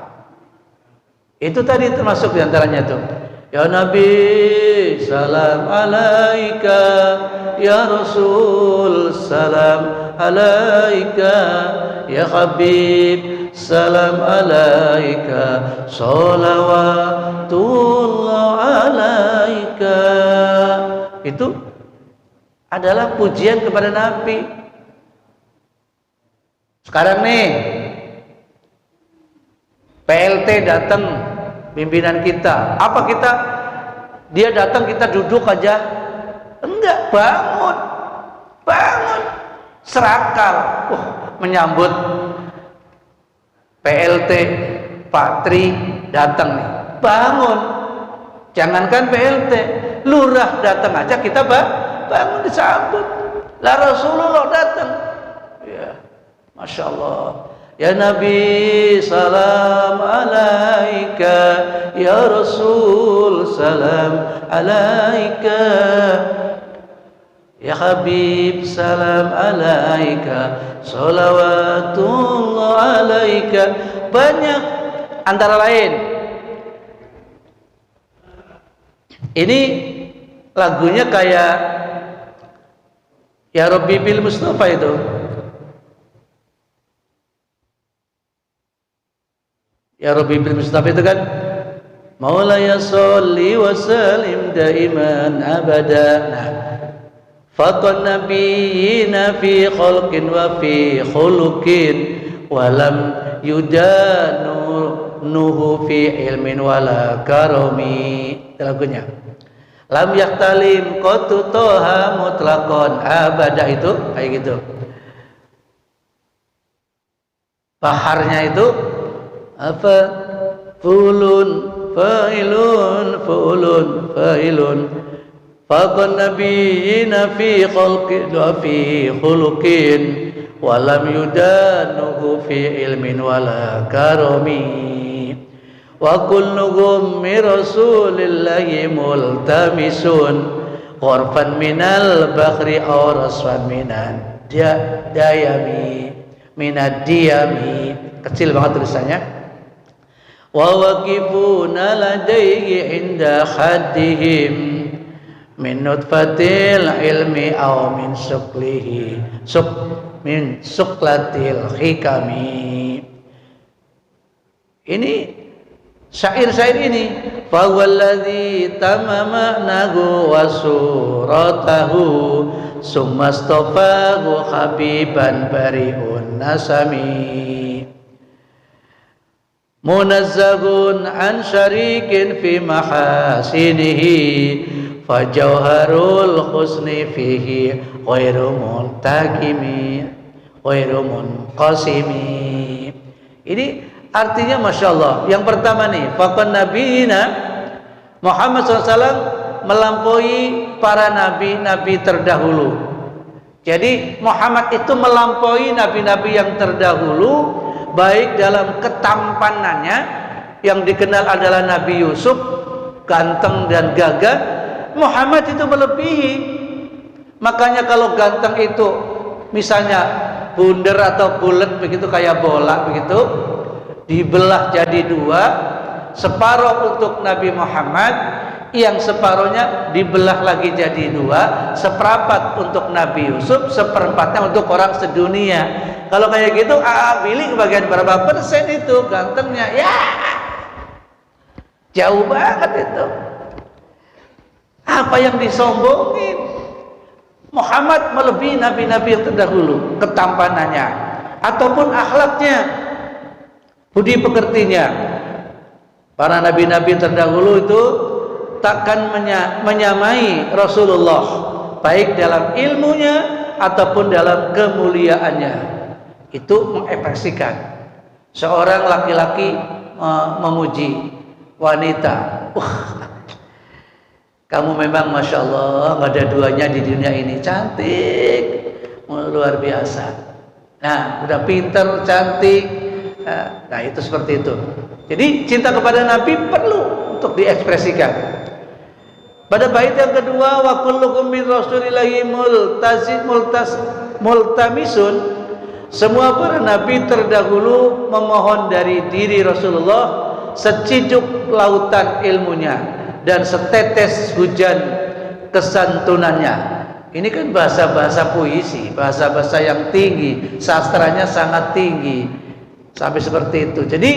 Itu tadi termasuk diantaranya itu. Ya Nabi salam alaika, ya Rasul salam alaika, ya Habib salam alaika, sholawatullah alaika. Itu adalah pujian kepada Nabi. Sekarang nih PLT datang, pimpinan kita, apa dia datang kita duduk aja? Enggak, bangun serakal, menyambut PLT Pak Tri datang nih, bangun. Jangankan PLT, lurah datang aja kita bangun disambut. Lah Rasulullah datang, ya, Masya Allah. Ya Nabi salam alaika, ya Rasul salam alaika, ya Habib salam alaika, sholawatullah alaika. Banyak, antara lain ini lagunya kayak Ya Rabbi bil Mustafa itu. Ya Rabbi bil Mustafa itu kan, Maulaya sholli wa salim daiman abada. Nah, faqan nabiyina fi khalqin wa fi khuluqin walam yudanuhu fi ilmin wala karami. Itu lagunya. Lam yaktalim qatu toha mutlaqan abada, itu kayak gitu. Baharnya itu apa? Fulun fa'ilun faqan nabiyina fi khalqin wa fi khuluqin walam yudanuhu fi ilmin wala karami wa kulluhum min rasulillahi multamisun ghurfan minal bakhri aw raswan minan dayami minad diyami. Kecil banget tulisannya. Wa waqifuna ladaihi inda haddihim min nutfatil ilmi aw min suklihi min suklatil hikami. Ini syair-syair ini, fa wallazi tamama nagu wa suratahu summa astafahu habiban bariun nasami munazzahun an syarikin fi mahasinihi fajauharul husni fihi ghairu muntakimi ghairu munqasimi. Ini artinya Masya Allah. Yang pertama nih, faqan nabiyina Muhammad SAW melampaui para nabi-nabi terdahulu. Jadi Muhammad itu melampaui nabi-nabi yang terdahulu, baik dalam ketampanannya yang dikenal adalah Nabi Yusuf, ganteng dan gagah. Muhammad itu melebihi. Makanya kalau ganteng itu misalnya bundar atau bulat begitu, kayak bola begitu, dibelah jadi dua, separuh untuk Nabi Muhammad, yang separuhnya dibelah lagi jadi dua, seperempat untuk Nabi Yusuf, seperempatnya untuk orang sedunia. Kalau kayak gitu, pilih bagian berapa persen itu gantengnya? Ya, jauh banget itu. Apa yang disombongin? Muhammad melebihi nabi-nabi yang terdahulu, ketampanannya ataupun akhlaknya, budi pekertinya. Para nabi-nabi terdahulu itu takkan menyamai Rasulullah, baik dalam ilmunya ataupun dalam kemuliaannya. Itu mengekspresikan seorang laki-laki memuji wanita, kamu memang Masya Allah, nggak ada duanya di dunia ini, cantik, luar biasa. Nah, udah pinter, cantik. Nah, itu seperti itu. Jadi cinta kepada Nabi perlu untuk diekspresikan. Pada bait yang kedua, wa kullukum min rasulillahi multamisun, semua para nabi terdahulu memohon dari diri Rasulullah seciduk lautan ilmunya dan setetes hujan kesantunannya. Ini kan bahasa-bahasa puisi, bahasa-bahasa yang tinggi, sastranya sangat tinggi, sampai seperti itu. Jadi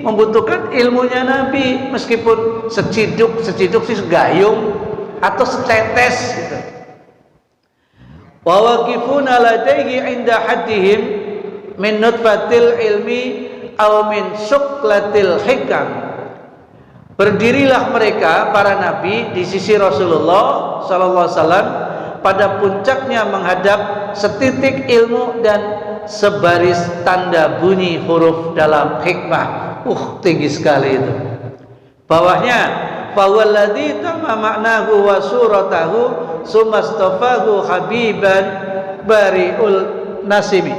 membutuhkan ilmunya Nabi, meskipun seciduk sih gayung atau setetes gitu. Wa waqifuna ladaihi inda haddihim min nutfatil ilmi aw min suklatil hikam. Berdirilah mereka para nabi di sisi Rasulullah sallallahu alaihi wasallam pada puncaknya menghadap setitik ilmu dan sebaris tanda bunyi huruf dalam hikmah. Tinggi sekali itu. Bawahnya, fawalladzi tamma ma'nahu wa suratahu sumastafahu habiban bariul nasimi.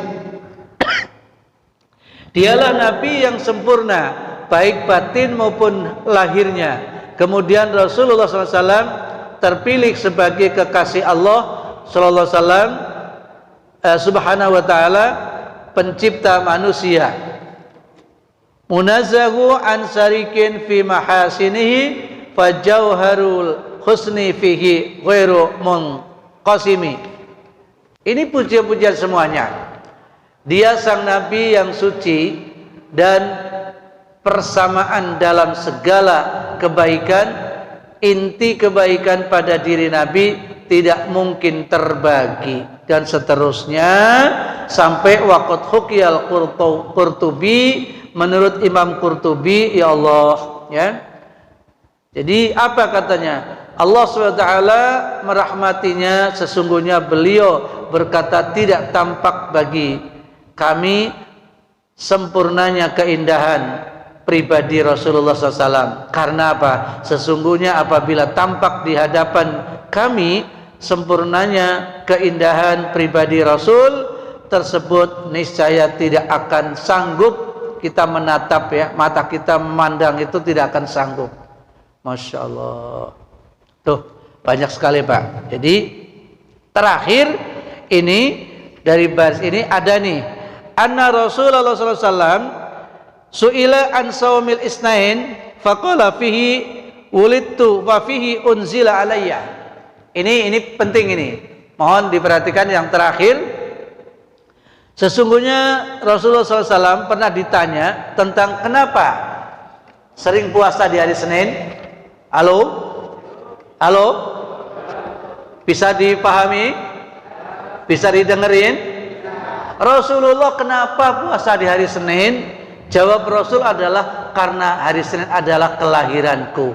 Dialah nabi yang sempurna baik batin maupun lahirnya. Kemudian Rasulullah SAW terpilih sebagai kekasih Allah SAW subhanahu wa ta'ala, pencipta manusia. Munazzahu an sarikin fi mahasinihi fajauharul husni fihi ghairu munqasimi. Ini pujian-pujian semuanya. Dia sang nabi yang suci dan persamaan dalam segala kebaikan, inti kebaikan pada diri Nabi tidak mungkin terbagi, dan seterusnya sampai waqat hukiyal Qurtubi, menurut Imam Qurtubi, ya Allah, ya. Jadi apa katanya? Allah SWT merahmatinya, sesungguhnya beliau berkata, tidak tampak bagi kami sempurnanya keindahan pribadi Rasulullah SAW. Karena apa? Sesungguhnya apabila tampak di hadapan kami sempurnanya keindahan pribadi Rasul tersebut, niscaya tidak akan sanggup kita menatap, ya, mata kita memandang itu tidak akan sanggup. Masya Allah. Tuh, banyak sekali Pak. Jadi terakhir ini dari baris ini ada nih, anna Rasulullah SAW su'ila an saumil isnain faqala fihi wulidtu wa fihi unzila alayya. Ini penting ini. Mohon diperhatikan yang terakhir. Sesungguhnya Rasulullah SAW pernah ditanya tentang kenapa sering puasa di hari Senin. Halo? Halo? Bisa dipahami? Bisa didengerin? Rasulullah kenapa puasa di hari Senin? Jawab Rasul adalah karena hari Senin adalah kelahiranku.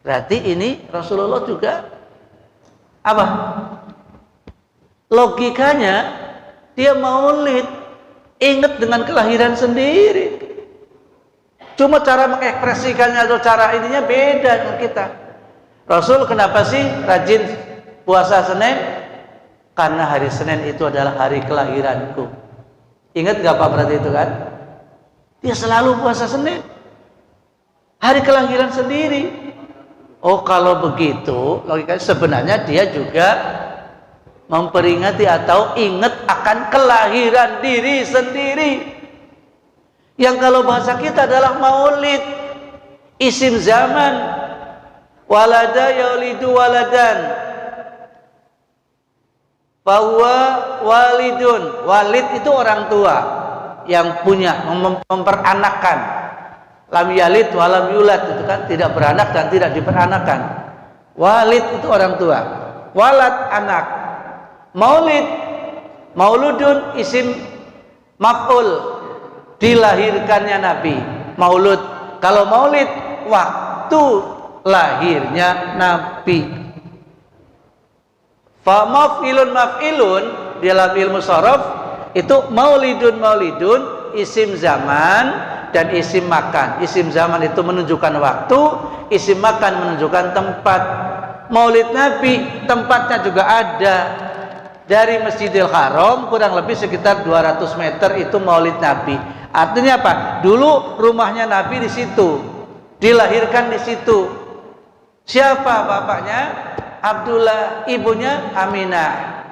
Berarti ini Rasulullah juga apa? Logikanya Dia maulid, ingat dengan kelahiran sendiri. Cuma cara mengekspresikannya atau cara ininya beda dengan kita. Rasul kenapa sih rajin puasa Senin? Karena hari Senin itu adalah hari kelahiranku. Ingat gak Pak berarti itu kan? Dia selalu puasa Senin, hari kelahiran sendiri. Oh kalau begitu logikanya sebenarnya dia juga memperingati atau ingat akan kelahiran diri sendiri. Yang kalau bahasa kita adalah maulid, isim zaman, walada yaulidu waladan, bahwa walidun, walid itu orang tua yang punya, memperanakan. Lam yalid walam yulad itu kan tidak beranak dan tidak diperanakan. Walid itu orang tua, walad anak. Maulid, mauludun isim maf'ul, dilahirkannya Nabi. Maulud, kalau maulid waktu lahirnya Nabi. Fa maf'ilun maf'ilun dalam ilmu sharaf itu maulidun maulidun isim zaman dan isim makan. Isim zaman itu menunjukkan waktu, isim makan menunjukkan tempat. Maulid Nabi tempatnya juga ada. Dari Masjidil Haram kurang lebih sekitar 200 meter itu Maulid Nabi. Artinya apa? Dulu rumahnya Nabi di situ, dilahirkan di situ. Siapa bapaknya? Abdullah, ibunya Aminah.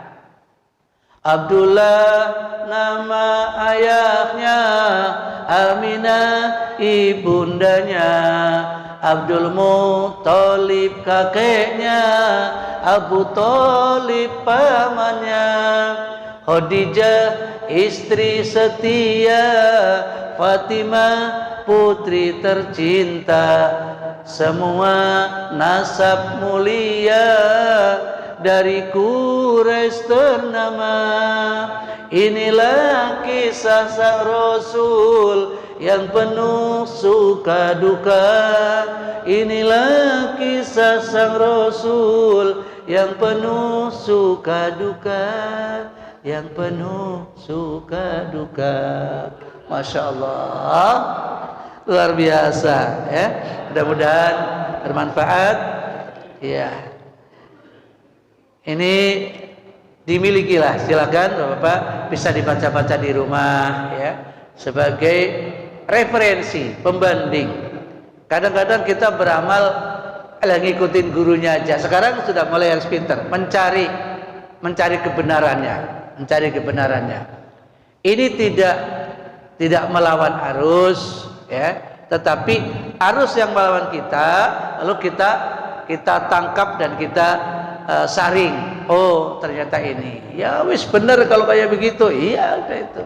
Abdullah nama ayahnya, Aminah ibundanya, Abdul Muthalib kakeknya, Abu Thalib pamannya, Khadijah istri setia, Fatimah putri tercinta, semua nasab mulia dari Quraisy ternama. Inilah kisah sang Rasul yang penuh suka duka. Inilah kisah sang Rasul yang penuh suka duka, yang penuh suka duka. Masya Allah, luar biasa ya. Mudah-mudahan bermanfaat. Ya. Ini dimilikilah, silakan Bapak bisa dibaca-baca di rumah ya, sebagai referensi pembanding. Kadang-kadang kita beramal ngikutin gurunya aja. Sekarang sudah mulai harus pintar mencari kebenarannya. Ini tidak melawan arus ya, tetapi arus yang melawan kita, lalu kita tangkap dan kita saring. Oh ternyata ini ya wis bener kalau kayak begitu. Iya udah itu.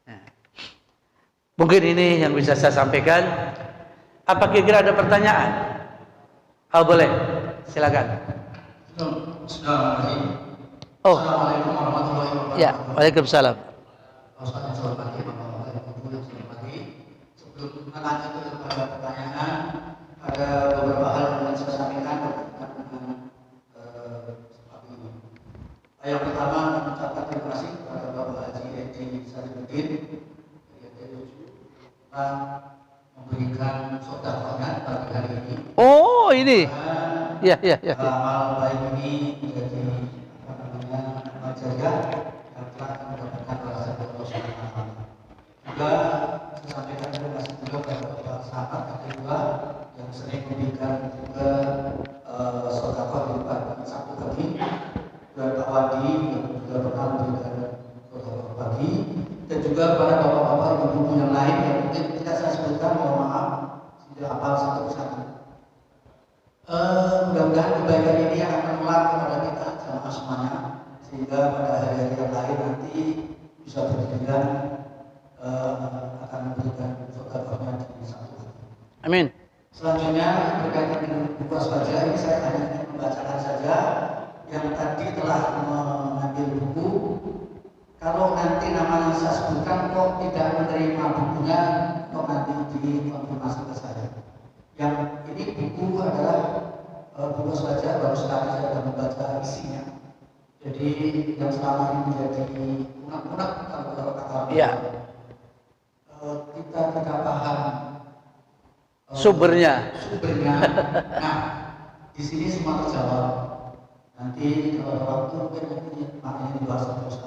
Nah, mungkin ini yang bisa saya sampaikan. Apa kira-kira ada pertanyaan? Oh boleh, silakan. Oh, assalamualaikum warahmatullahi wabarakatuh. Ya, waalaikumsalam. Sebelum lanjut kepada pertanyaan, ada beberapa hal yang ingin saya sampaikan berkaitan dengan seperti ini. Yang pertama, mengucapkan terima kasih kepada Bapak Haji Edi Sadiuddin memberikan sedekahnya pada hari ini. Oh ini. Ya. Amal baik ini menjadi jariah yang telah mendapatkan balasan dari Allah Subhanahu wa taala. Juga saya sampaikan terima kasih juga kepada Bapak sahabat kedua yang sering memberikan juga sedekah di pagi Sabtu pagi, dan Pak Wadi yang juga pernah memberikan sedekah pagi, dan juga para bapak-bapak ibu-ibu yang lain yang mungkin tidak saya sebutkan, mohon maaf tidak hafal satu persatu. Mudah-mudahan kebaikan ini akan menular kepada kita jamaah semuanya, sehingga pada hari-hari yang lain nanti bisa bergiliran akan memberikan sedekahnya di satu. Amin. Selanjutnya berkaitan dengan buku saja, ini saya hanya ingin membacakan saja yang tadi telah mengambil buku. Kalau nanti nama yang saya sebutkan kok tidak menerima bukunya, kok nanti dikonfirmasi ke saya. Yang ini buku adalah buku saja, baru sekali saya sudah membaca isinya. Jadi yang selama ini menjadi unek-unek kalau kata Iya. Kita tidak paham Sumbernya. Nah, di sini semua terjawab. Nanti kalau ada waktu mungkin nanti makanya dibahas terus.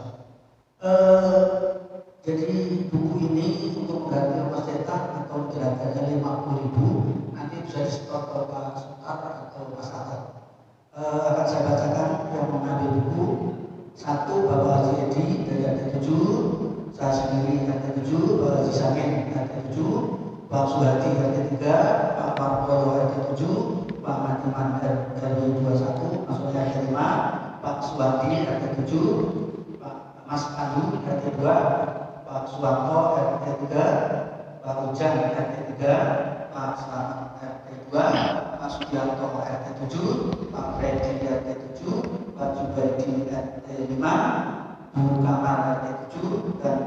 Jadi buku ini untuk mengganti ongkos cetak atau harganya 50.000 nanti bisa disetor ke Pak Sutar atau Mas Atat. Akan saya bacakan yang mengambil buku. Satu, Bapak Haji Edi dari RT 7, saya sendiri RT 7, Bapak Haji Samin RT 7, Pak Suhadi RT 3, Pak Marpoyo RT 7, Pak Matiman RT 21, maksudnya RT 5, Pak Suhadi RT 7, Pak Mas Pandu RT 2, Pak Suwanto RT 3, Pak Ujan RT 3, Pak Selamat RT 2, Pak Sugianto RT 7, Pak Freddy RT 7, Pak Jubaidi RT 5, Bu Kamal RT 7, dan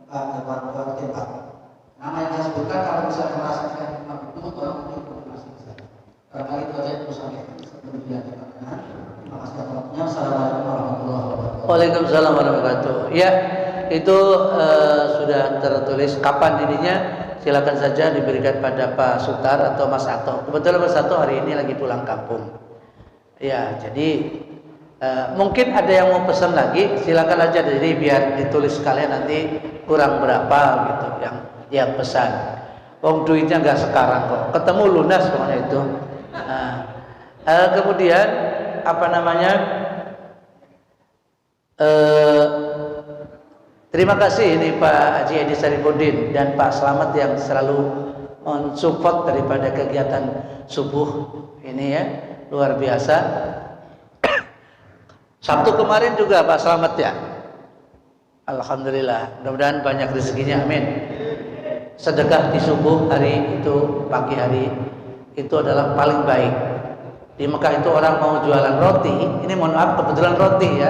Pak Dewan RT 4. Nama yang saya sebutkan kalau misalnya merasa tidak terima buku, tolong nanti konfirmasi saya. Barangkali itu saja yang perlu saya sebelum dilanjutkan. Terima kasih atas waktunya. Assalamualaikum warahmatullahi wabarakatuh. Waalaikumsalam warahmatullahi wabarakatuh. Ya, itu sudah tertulis kapan ininya. Silakan saja diberikan pada Pak Sutar atau Mas Ato. Kebetulan Mas Ato hari ini lagi pulang kampung. Ya, jadi mungkin ada yang mau pesan lagi, silakan aja. Jadi biar ditulis sekalian nanti kurang berapa gitu yang pesan. Wong duitnya nggak sekarang kok, ketemu lunas pokoknya itu. Kemudian apa namanya? Terima kasih ini Pak Haji Edi Saripudin dan Pak Slamet yang selalu mensupport daripada kegiatan subuh ini ya, luar biasa. Sabtu kemarin juga Pak Slamet ya. Alhamdulillah, mudah-mudahan banyak rezekinya, amin. Sedekah di subuh hari itu, pagi hari itu adalah paling baik. Di Mekah itu orang mau jualan roti, ini mohon maaf kebetulan roti ya,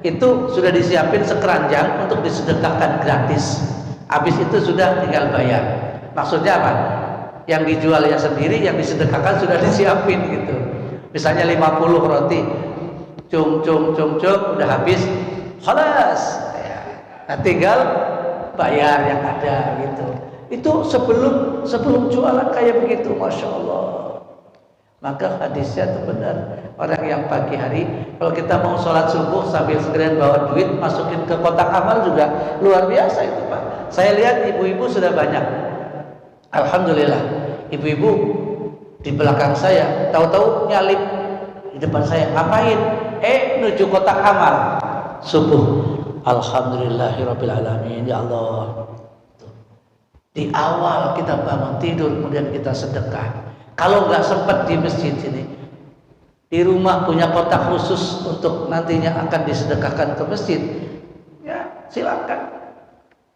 itu sudah disiapin sekeranjang untuk disedekahkan gratis. Habis itu sudah tinggal bayar. Maksudnya apa? Yang dijualnya sendiri, yang disedekahkan sudah disiapin gitu. Misalnya 50 roti, cung udah habis, khalas. Nah, tinggal bayar yang ada gitu. Itu sebelum jualan kayak begitu, masya Allah. Maka hadisnya itu benar. Orang yang pagi hari, kalau kita mau sholat subuh sambil sekalian bawa duit masukin ke kotak amal juga luar biasa itu Pak. Saya lihat ibu-ibu sudah banyak. Alhamdulillah, ibu-ibu di belakang saya, tahu-tahu nyalip di depan saya, ngapain? Menuju kotak amal subuh. Alhamdulillahirabbil alamin, ya Allah. Di awal kita bangun tidur, kemudian kita sedekah. Kalau nggak sempat di masjid ini, di rumah punya kotak khusus untuk nantinya akan disedekahkan ke masjid, ya silakan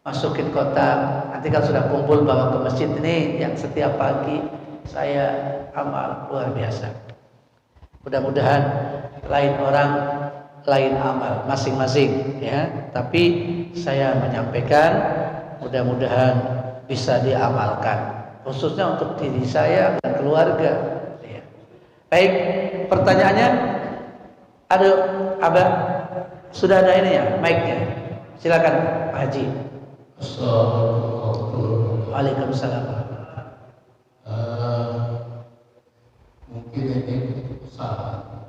masukin kotak. Nanti kalau sudah kumpul bawa ke masjid ini, yang setiap pagi saya amal luar biasa. Mudah-mudahan lain orang lain amal masing-masing ya. Tapi saya menyampaikan mudah-mudahan bisa diamalkan, khususnya untuk diri saya dan keluarga. Ya. Baik, pertanyaannya ada apa? Sudah ada ini ya, mic-nya. Silakan Pak Haji. Assalamualaikum. Waalaikumsalam. Mungkin ini salah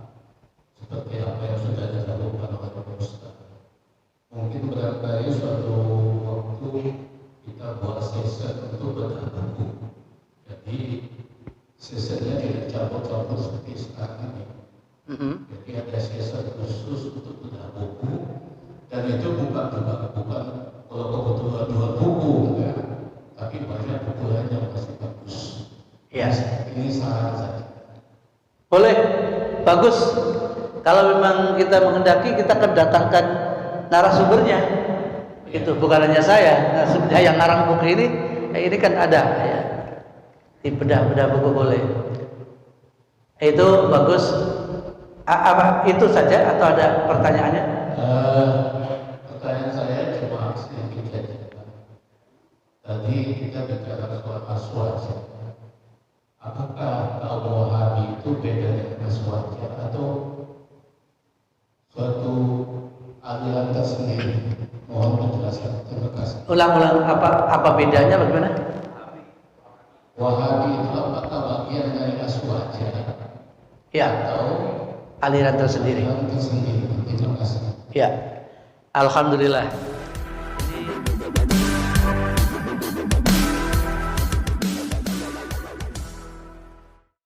seperti apa yang sudah dilakukan oleh Pak Ustaz. Mungkin barangkali suatu waktu kita buat sesi untuk bedah buku. Jadi sesinya tidak campur-campur seperti sekarang ini. Jadi ada sesi khusus untuk bedah buku, dan itu bukan kalau kebetulan dua buku enggak, tapi banyak buku lain yang masih bagus. Ya. Ini saran saja. Boleh, bagus. Kalau memang kita menghendaki, kita akan datangkan narasumbernya. Itu bukan hanya saya, narasumbernya yang ngarang buku ini kan ada ya. Di bedah-bedah buku boleh. Itu bagus. Apa itu saja atau ada pertanyaannya? Pertanyaan saya cuma sedikit saja. Tadi kita bicara soal aswaja. Apakah kaum Wahabi itu beda dengan aswaja atau suatu aliran tersendiri. Mohon penjelasan. Terima kasih. Ulang-ulang apa bedanya bagaimana? Wahabi itu apakah bagian dari Aswaja Ya, atau aliran tersendiri. aliran tersendiri? Terima kasih. Ya, alhamdulillah.